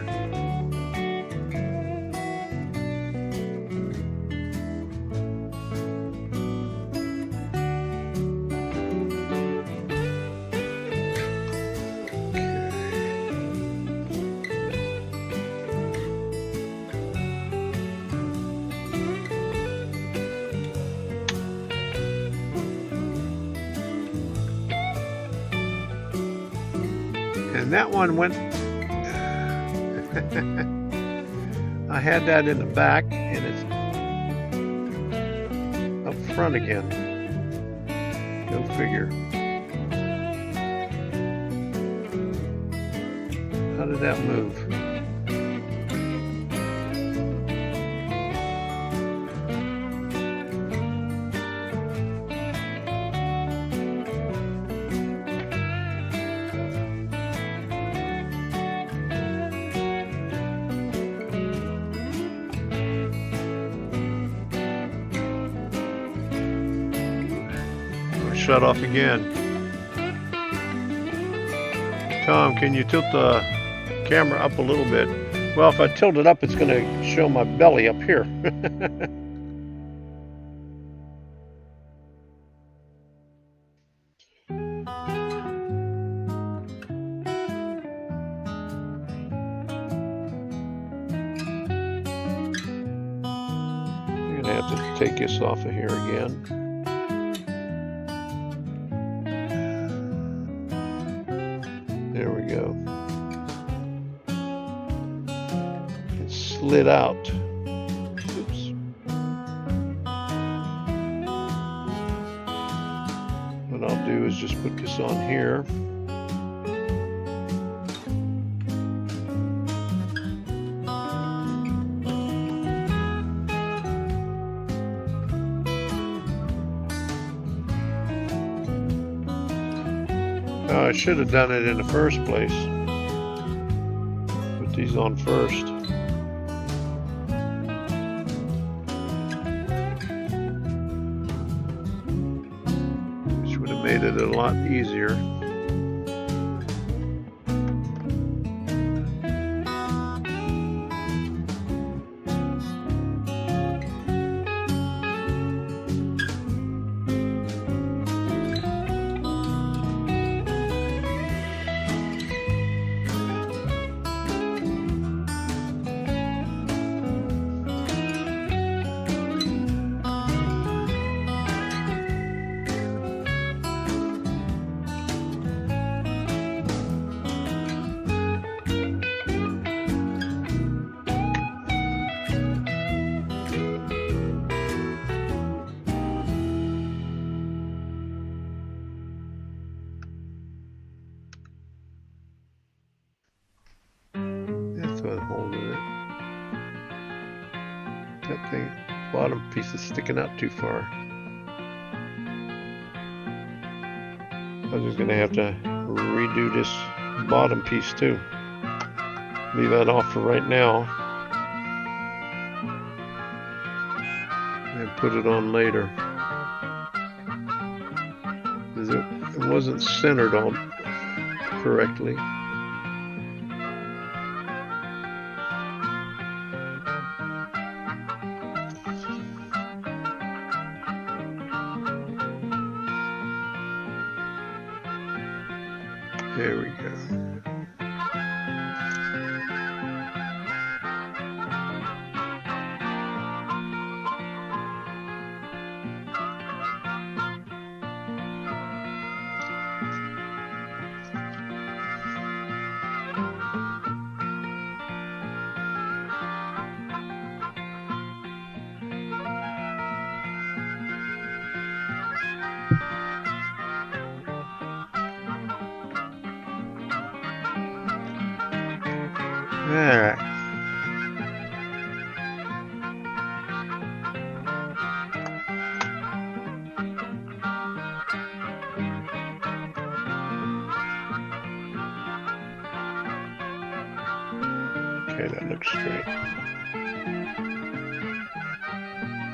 And that one went, I had that in the back and it's up front again. Go figure. How did that move? shut off again. Tom, can you tilt the camera up a little bit? Well, if I tilt it up, it's going to show my belly up here. I'm going to have to take this off of here again. There we go. It slid out. Oops. What I'll do is just put this on here. Oh, I should have done it in the first place. Put these on first. Which would have made it a lot easier. Holding it. That thing, bottom piece is sticking out too far. I'm just going to have to redo this bottom piece too. Leave that off for right now. And put it on later. Because it wasn't centered on correctly. There we go. All right. Okay, that looks straight.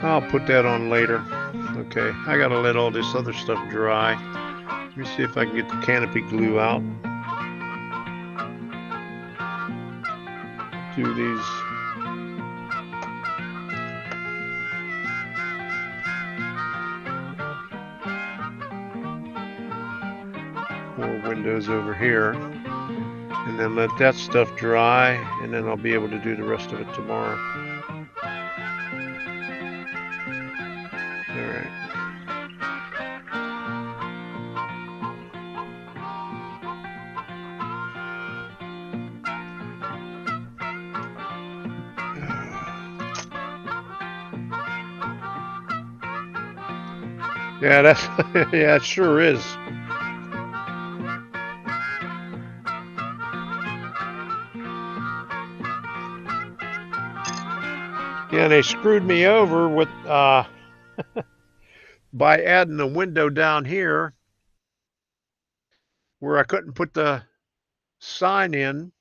I'll put that on later. Okay, I gotta let all this other stuff dry. Let me see if I can get the canopy glue out. Do these four windows over here, and then let that stuff dry, and then I'll be able to do the rest of it tomorrow. All right. Yeah, that's yeah, it sure is. Yeah, they screwed me over with by adding a window down here where I couldn't put the sign in.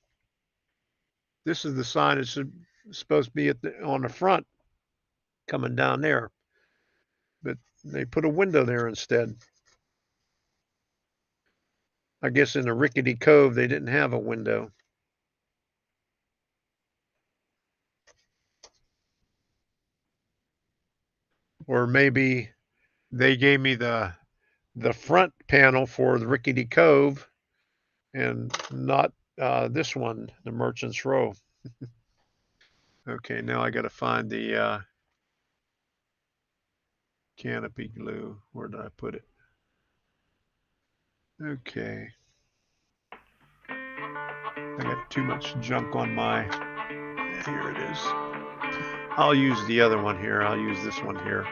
This is the sign that's supposed to be on the front coming down there. But they put a window there instead. I guess in the rickety cove, they didn't have a window. Or maybe they gave me the front panel for the rickety cove and not this one, the Merchant's Row. Okay, now I got to find the canopy glue. Where did I put it? Okay. I got too much junk on my... Here it is. I'll use the other one here. I'll use this one here.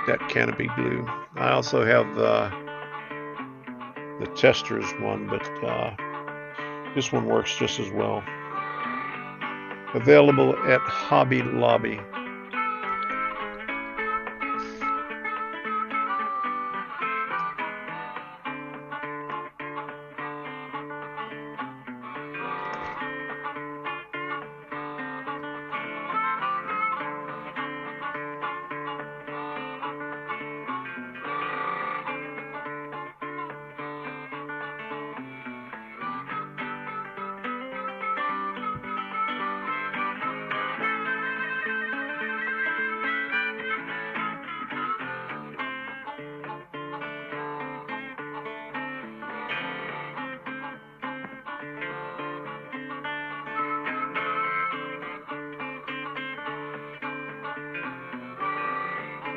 That canopy glue. I also have the Testors one, but this one works just as well. Available at Hobby Lobby.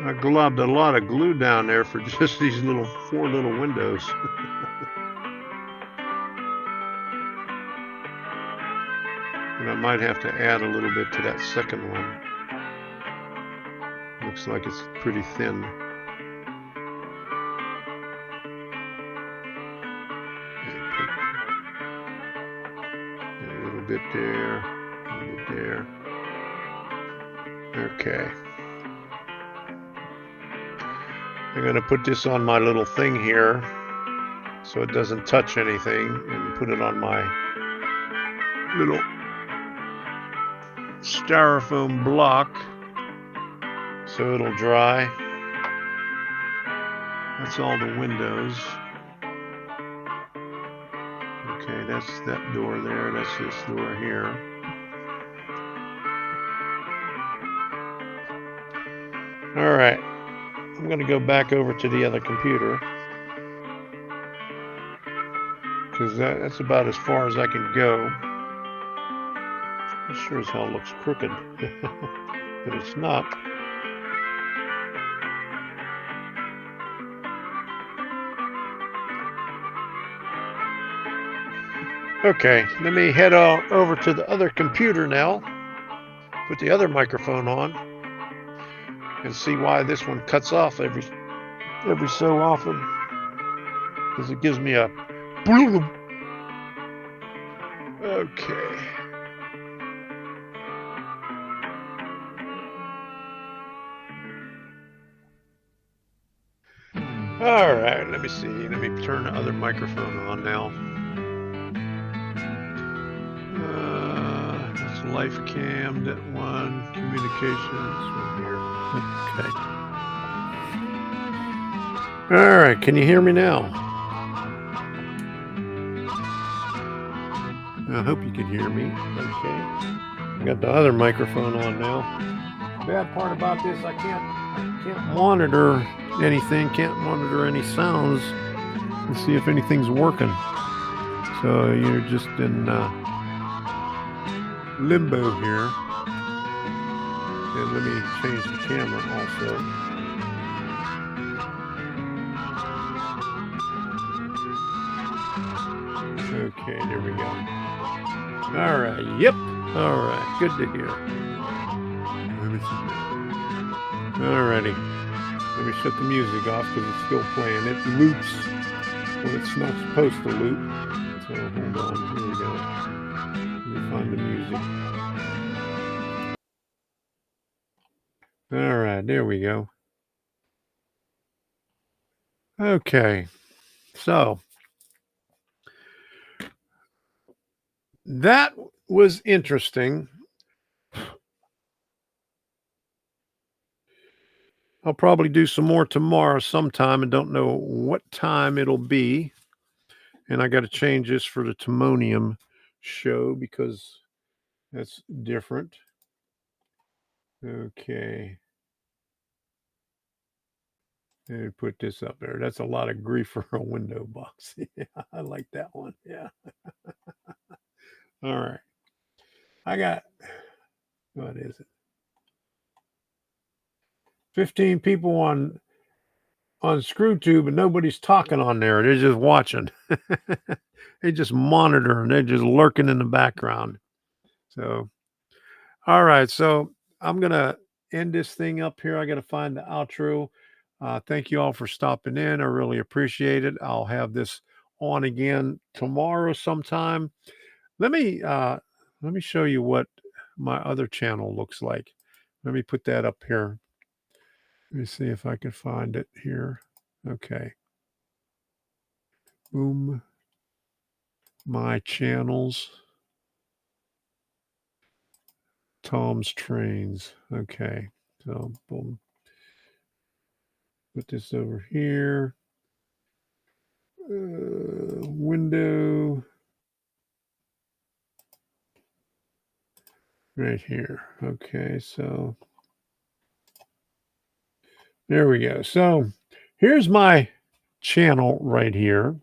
I globbed a lot of glue down there for just these four little windows. And I might have to add a little bit to that second one. Looks like it's pretty thin. A little bit there, a little bit there. Okay. I'm going to put this on my little thing here so it doesn't touch anything, and put it on my little styrofoam block so it'll dry. That's all the windows. Okay, that's that door there. That's this door here. All right. I'm going to go back over to the other computer because that's about as far as I can go. It sure as hell looks crooked, but it's not. Okay, let me head over to the other computer now, put the other microphone on, and see why this one cuts off every so often, because it gives me a boom. Okay. All right, let me see. Let me turn the other microphone on now. That's life cam, that one, communications, one here. Okay. All right, can you hear me now? I hope you can hear me. Okay. I got the other microphone on now. Bad part about this, I can't monitor anything, can't monitor any sounds and see if anything's working. So you're just in limbo here. And let me change the camera also. Okay, there we go. All right, yep. All right, good to hear. Let me see. All righty. Let me shut the music off because it's still playing. It loops when it's not supposed to loop. So hold on, here we go. Let me find the music. All right, there we go. Okay, so that was interesting. I'll probably do some more tomorrow sometime. I don't know what time it'll be. And I got to change this for the Timonium show because that's different. Okay. And put this up there. That's a lot of grief for a window box. Yeah, I like that one. Yeah. All right. I got, what is it? 15 people on ScrewTube and nobody's talking on there. They're just watching. They just monitor and they're just lurking in the background. So, all right. So I'm going to end this thing up here. I got to find the outro. Thank you all for stopping in. I really appreciate it. I'll have this on again tomorrow sometime. Let me show you what my other channel looks like. Let me put that up here. Let me see if I can find it here. Okay. Boom. My channels. Tom's Trains. Okay. So boom. Put this over here. Window. Right here. Okay. So there we go. So here's my channel right here.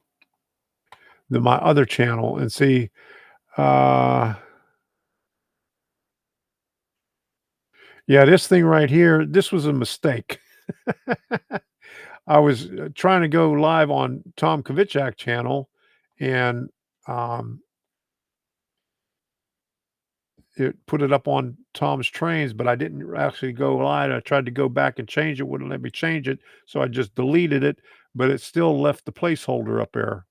My other channel. And see, yeah, this thing right here, this was a mistake. I was trying to go live on Tom Kovichak channel, and it put it up on Tom's Trains, but I didn't actually go live. I tried to go back and change it, wouldn't let me change it, so I just deleted it, but it still left the placeholder up there.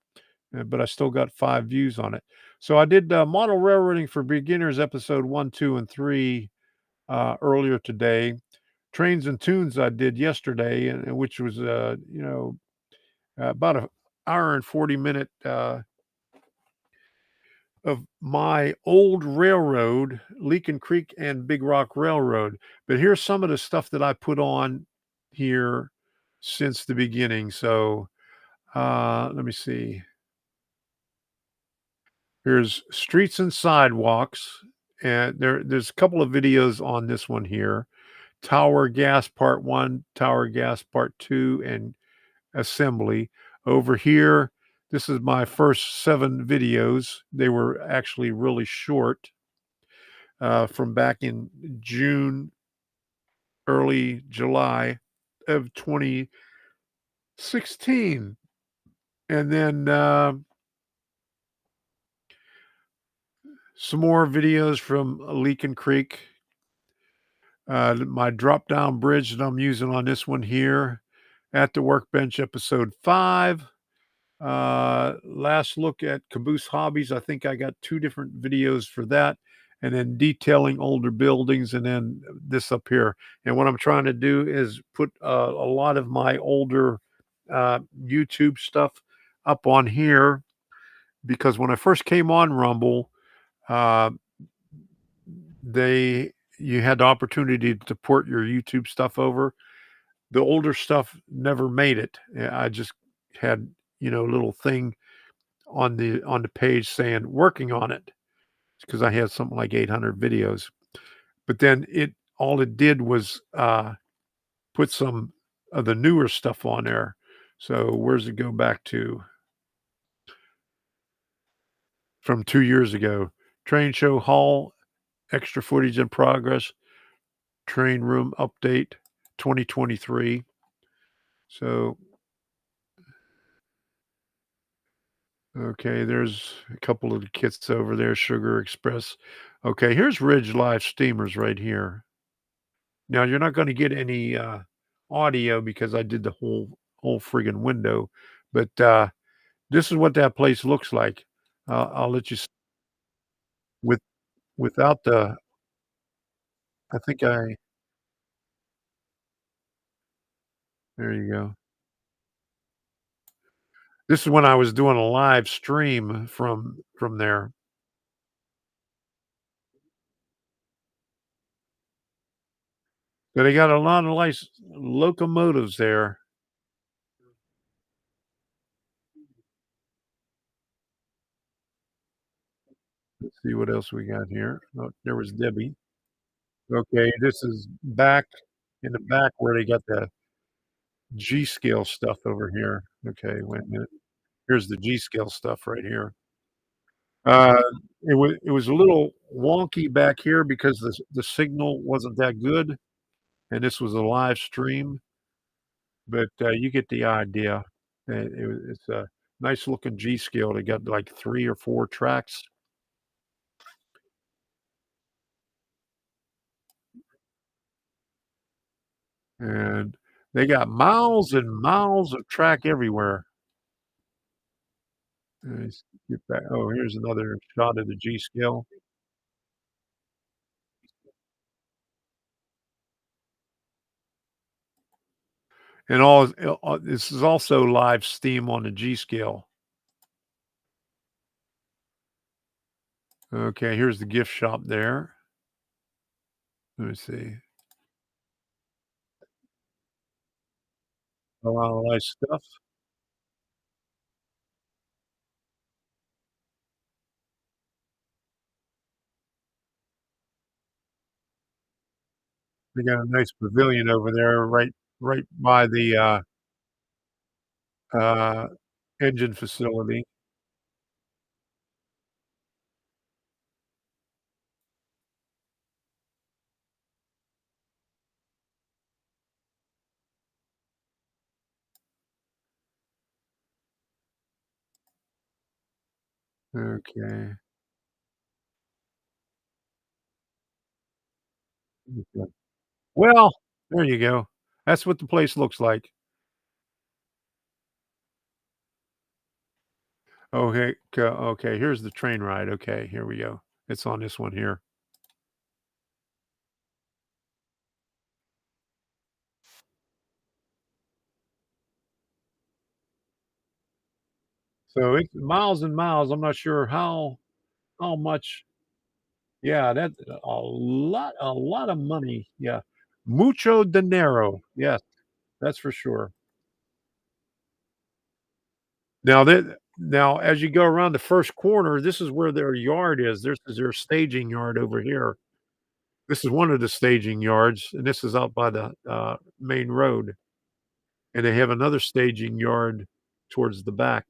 But I still got 5 views on it. So I did Model Railroading for Beginners episode 1, 2, and 3 earlier today. Trains and Tunes I did yesterday, and which was about an hour and 40-minute of my old railroad, Leakin Creek and Big Rock Railroad. But here's some of the stuff that I put on here since the beginning. So let me see. Here's Streets and Sidewalks, and there's a couple of videos on this one here. Tower Gas Part 1, Tower Gas Part 2, and Assembly. Over here, this is my first 7 videos. They were actually really short from back in June, early July of 2016. And then some more videos from Leakin Creek. My drop down bridge that I'm using on this one here at the Workbench episode 5. Last look at Caboose Hobbies. I think I got 2 different videos for that, and then detailing older buildings, and then this up here. And what I'm trying to do is put a lot of my older YouTube stuff up on here, because when I first came on Rumble, uh, you had the opportunity to port your YouTube stuff over. The older stuff never made it. I just had a little thing on the page saying working on it, because I had something like 800 videos. But then all it did was put some of the newer stuff on there. So where's it go back to? From 2 years ago. Train show hall, extra footage in progress, train room update 2023. So okay, there's a couple of the kits over there, Sugar Express. Okay, here's Ridge Live Steamers right here. Now you're not going to get any audio because I did the whole friggin' window, but this is what that place looks like. I'll let you with without the. I think there you go. This is when I was doing a live stream from there. But they got a lot of nice locomotives there. Let's see what else we got here. Oh, there was Debbie. Okay, this is back in the back where they got the G scale stuff over here. Okay, wait a minute. Here's the G scale stuff right here. Uh, it was a little wonky back here because the signal wasn't that good, and this was a live stream, but you get the idea. It's a nice looking G scale. They got like 3 or 4 tracks, and they got miles and miles of track everywhere. Let's get back. Oh, here's another shot of the G scale. And this is also live steam on the G scale. Okay, here's the gift shop there. Let me see. A lot of nice stuff. They got a nice pavilion over there right by the, uh, engine facility. Okay. Okay. Well, there you go. That's what the place looks like. Okay, here's the train ride. Okay, here we go. It's on this one here. So it's miles and miles. I'm not sure how much. Yeah, that's a lot of money. Yeah. Mucho dinero. Yes, that's for sure. Now as you go around the first corner, this is where their yard is. This is their staging yard over here. This is one of the staging yards, and this is out by the, main road, and they have another staging yard towards the back,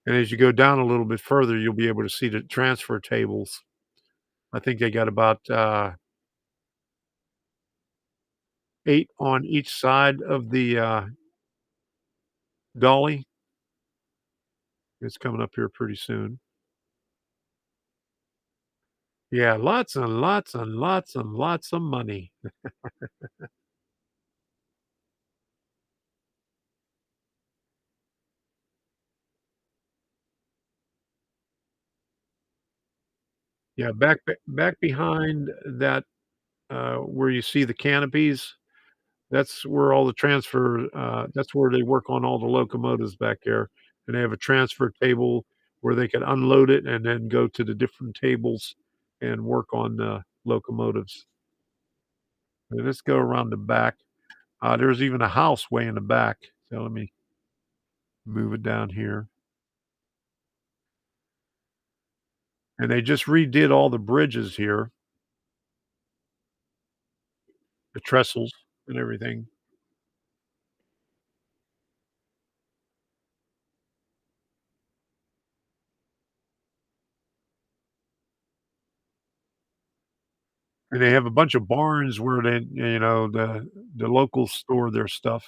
and as you go down a little bit further, you'll be able to see the transfer tables. I think they got about, 8 on each side of the, dolly. It's coming up here pretty soon. Yeah, lots and lots and lots and lots of money. Yeah, back behind that, where you see the canopies, that's where all the that's where they work on all the locomotives back there, and they have a transfer table where they can unload it and then go to the different tables and work on the locomotives. And let's go around the back. There's even a house way in the back, so let me move it down here. And they just redid all the bridges here, the trestles and everything. And they have a bunch of barns where the locals store their stuff.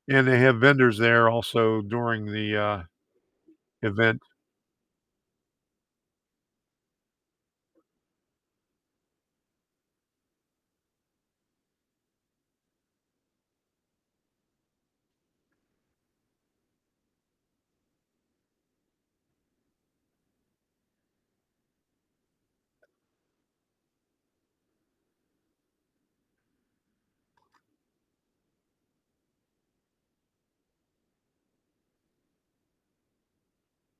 And they have vendors there also during the, event.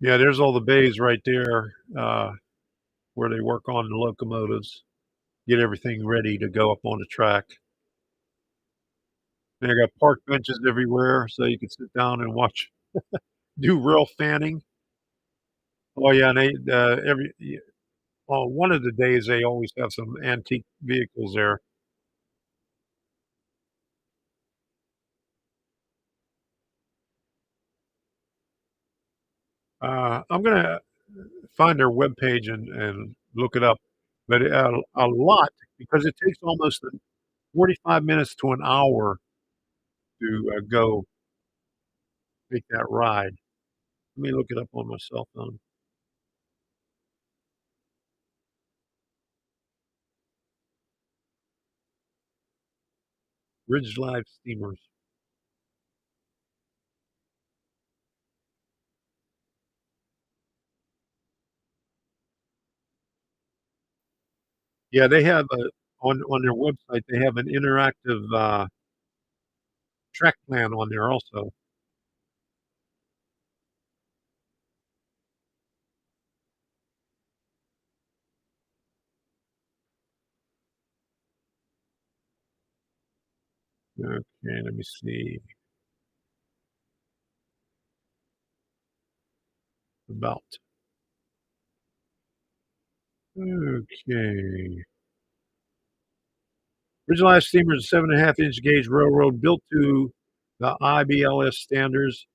Yeah, there's all the bays right there. where they work on the locomotives, get everything ready to go up on the track. They got park benches everywhere so you can sit down and watch do rail fanning. Oh, yeah, and they, well, one of the days, they always have some antique vehicles there. I'm gonna find their webpage and look it up, but a lot because it takes almost 45 minutes to an hour to, go take that ride. Let me look it up on my cell phone. Ridge Live Steamers. Yeah, they have a on their website, they have an interactive, track plan on there also. Okay, let me see. About. Okay. Ridge Live Steamer is a 7.5-inch gauge railroad built to the IBLS standards.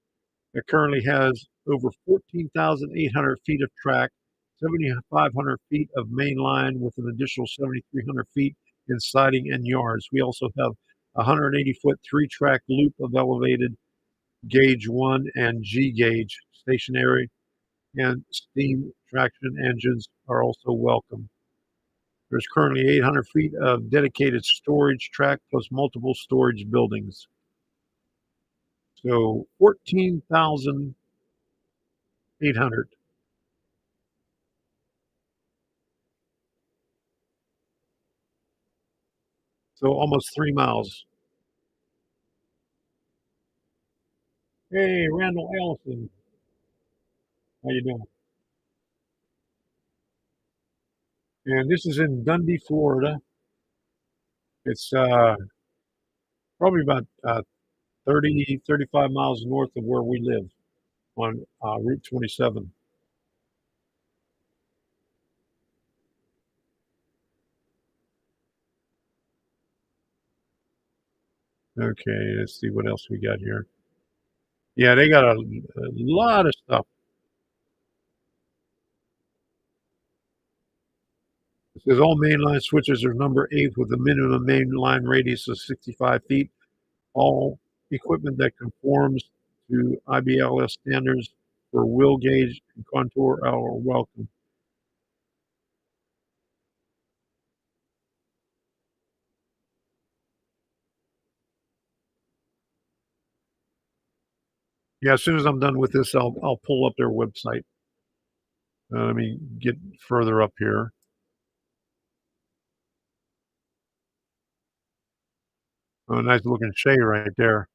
It currently has over 14,800 feet of track, 7,500 feet of main line with an additional 7,300 feet in siding and yards. We also have a 180-foot three-track loop of elevated gauge 1 and G gauge stationary, and steam traction engines are also welcome. There's currently 800 feet of dedicated storage track plus multiple storage buildings. So 14,800. So almost 3 miles. Hey, Randall Allison, how you doing? And this is in Dundee, Florida. It's probably about 30, 35 miles north of where we live on Route 27. Okay, let's see what else we got here. Yeah, they got a lot of stuff. It says all mainline switches are number 8 with a minimum mainline radius of 65 feet. All equipment that conforms to IBLS standards for wheel gauge and contour are welcome. Yeah, as soon as I'm done with this, I'll pull up their website. Let me get further up here. Oh, nice looking shade right there.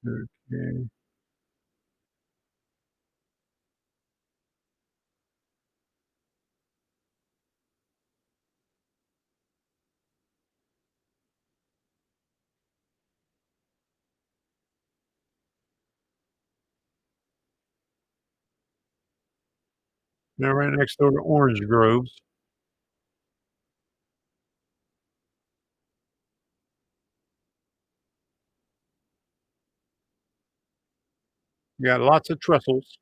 Okay. Now right next door to Orange Groves. You got lots of trestles.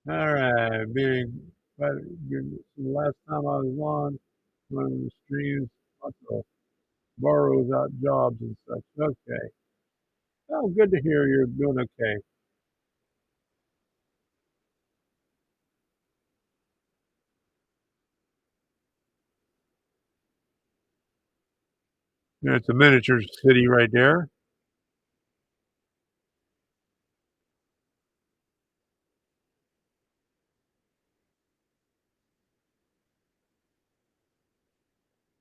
All right, the last time I was on one of the streams, lots of borrows out jobs and such. Okay. Oh, good to hear you're doing okay. Yeah, it's a miniature city right there.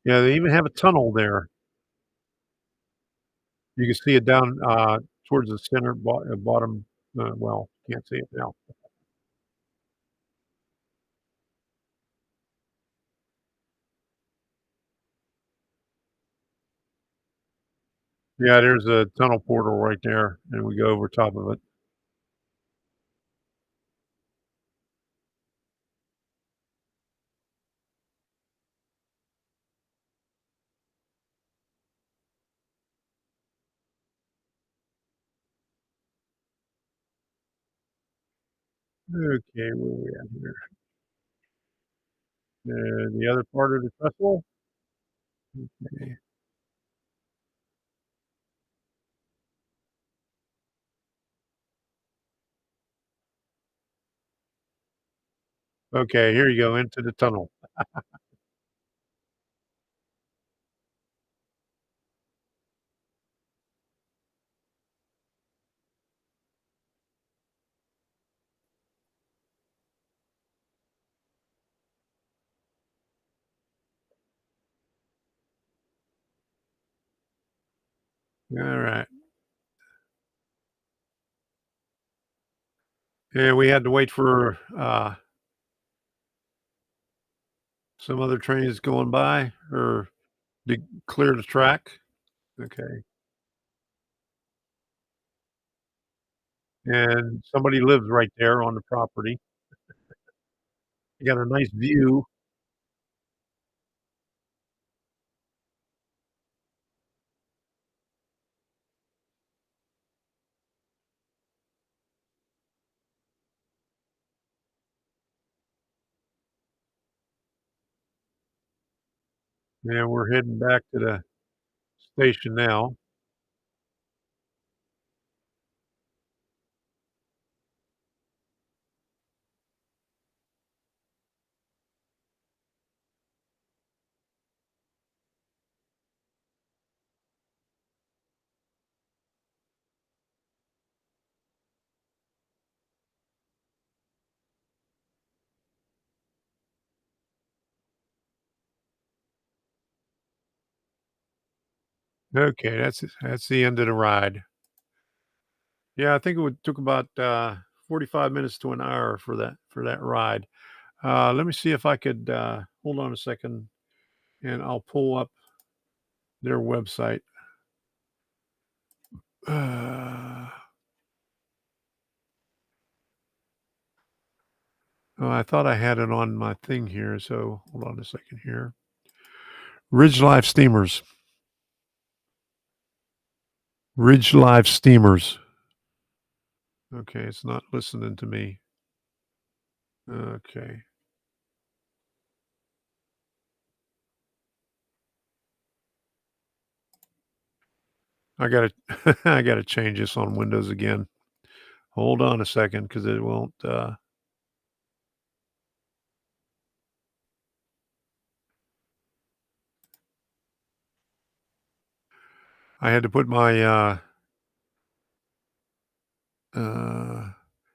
Yeah, they even have a tunnel there. You can see it down, towards the center bottom, well, can't see it now. Yeah, there's a tunnel portal right there, and we go over top of it. Okay, where are we at here? The other part of the trestle? Okay. Okay, here you go, into the tunnel. Alright. Yeah, we had to wait for, some other trains going by or to clear the track. Okay. And somebody lives right there on the property. You got a nice view. And we're heading back to the station now. Okay, that's the end of the ride. Yeah, I think it would took about, 45 minutes to an hour for that ride. Let me see if I could, hold on a second, and I'll pull up their website. Uh, oh, I thought I had it on my thing here, so hold on a second here. Ridge Life Steamers. Ridge Life Steamers. Okay, it's not listening to me. Okay. I gotta I gotta change this on Windows again. Hold on a second, because it won't, I had to put my, uh,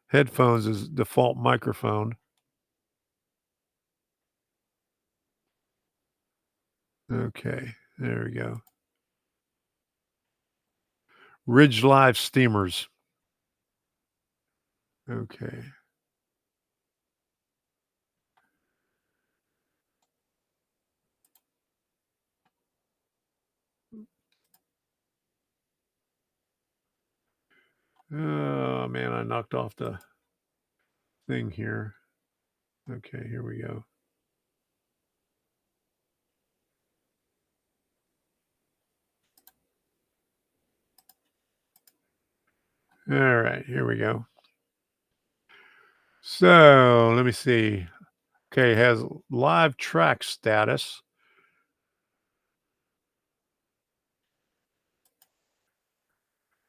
headphones as default microphone. Okay, there we go. Ridge Live Steamers. Okay. Oh, man, I knocked off the thing here. Okay, here we go. Alright, here we go. So, let me see. Okay, it has live track status.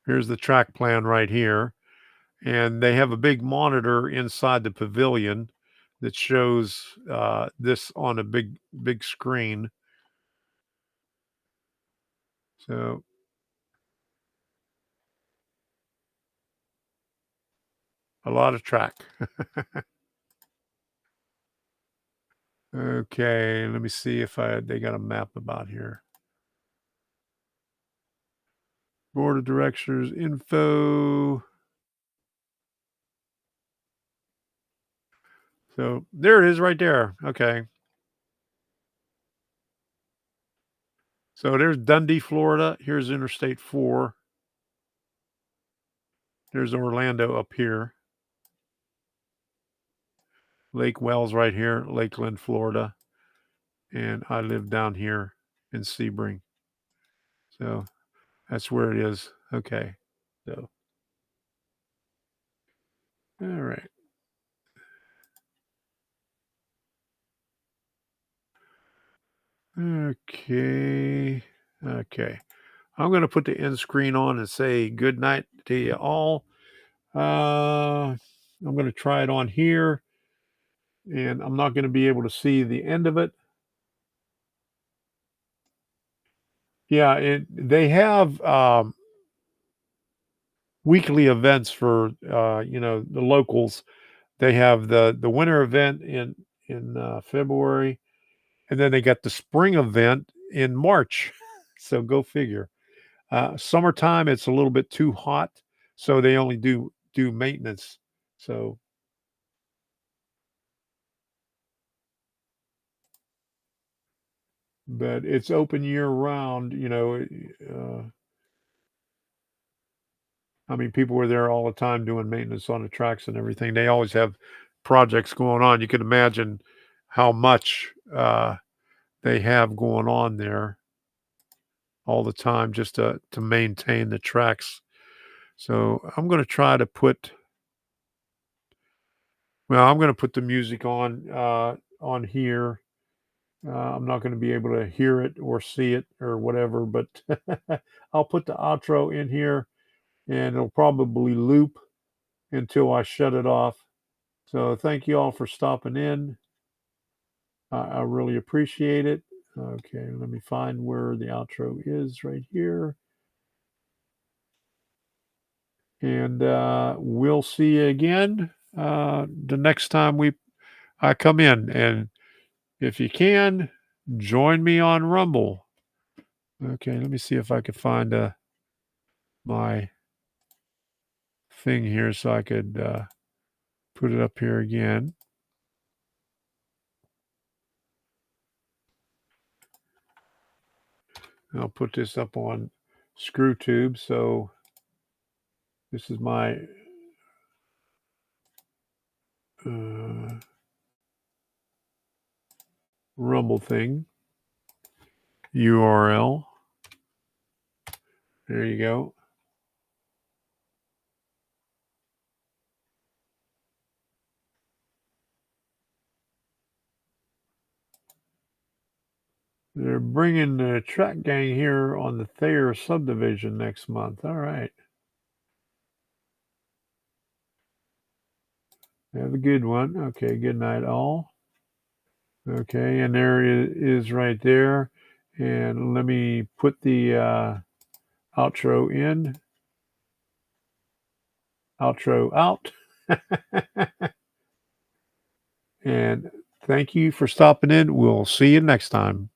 Here's the track plan right here. And they have a big monitor inside the pavilion that shows this on a big screen. So a lot of track. Okay, let me see if they got a map about here. Board of directors info. So there it is right there. Okay. So there's Dundee, Florida. Here's Interstate 4. There's Orlando up here. Lake Wells right here, Lakeland, Florida. And I live down here in Sebring. So that's where it is. Okay. So, all right. Okay. Okay. I'm going to put the end screen on and say good night to you all. I'm going to try it on here, and I'm not going to be able to see the end of it. Yeah, they have weekly events for the locals. They have the winter event in February, and then they got the spring event in March. So go figure. Summertime, it's a little bit too hot, so they only do maintenance. So but it's open year round. I mean, people were there all the time doing maintenance on the tracks and everything. They always have projects going on. You can imagine how much they have going on there all the time just to maintain the tracks. So I'm going to try to put the music on here. I'm not going to be able to hear it or see it or whatever, but I'll put the outro in here, and it'll probably loop until I shut it off. So thank you all for stopping in. I really appreciate it. Okay, let me find where the outro is right here. And we'll see you again the next time I come in. And if you can, join me on Rumble. Okay, let me see if I can find my thing here so I could put it up here again. I'll put this up on ScrewTube. So this is my Rumble thing. URL. There you go. They're bringing the track gang here on the Thayer subdivision next month. All right. Have a good one. Okay, good night all. Okay, and there it is right there. And let me put the outro in. Outro out. And thank you for stopping in. We'll see you next time.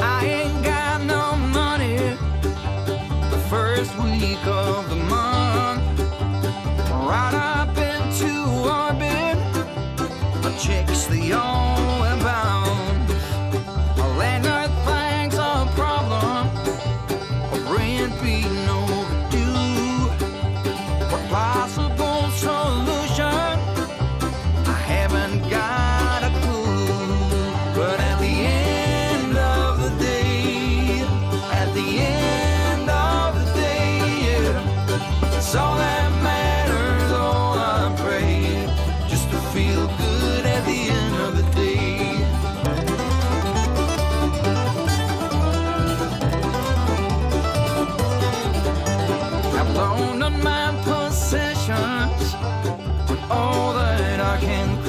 I ain't got no money the first week of the month. Right up into orbit, my checks they all abound. My landlord thinks a problem, a rent being overdue. What possible solution? I haven't got a clue. But at the end of the day, it's all that matters, all I pray, just to feel good at the end of the day. I've loaned on my possessions, all that I can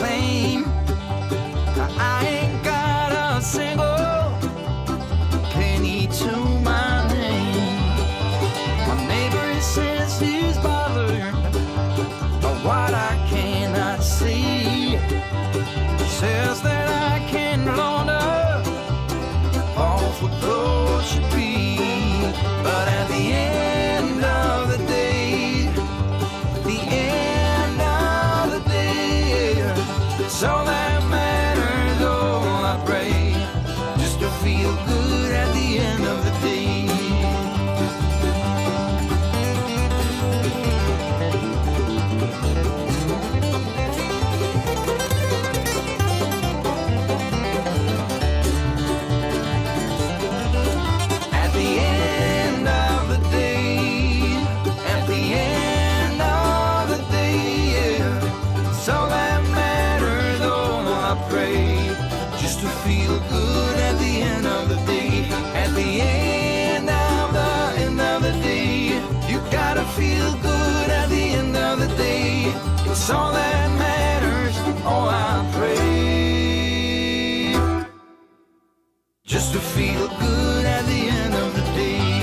feel good at the end of the day.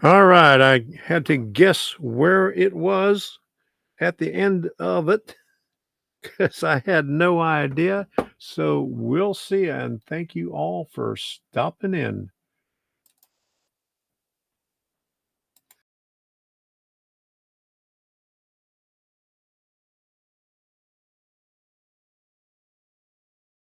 All right, I had to guess where it was at the end of it because I had no idea. So we'll see, and thank you all for stopping in.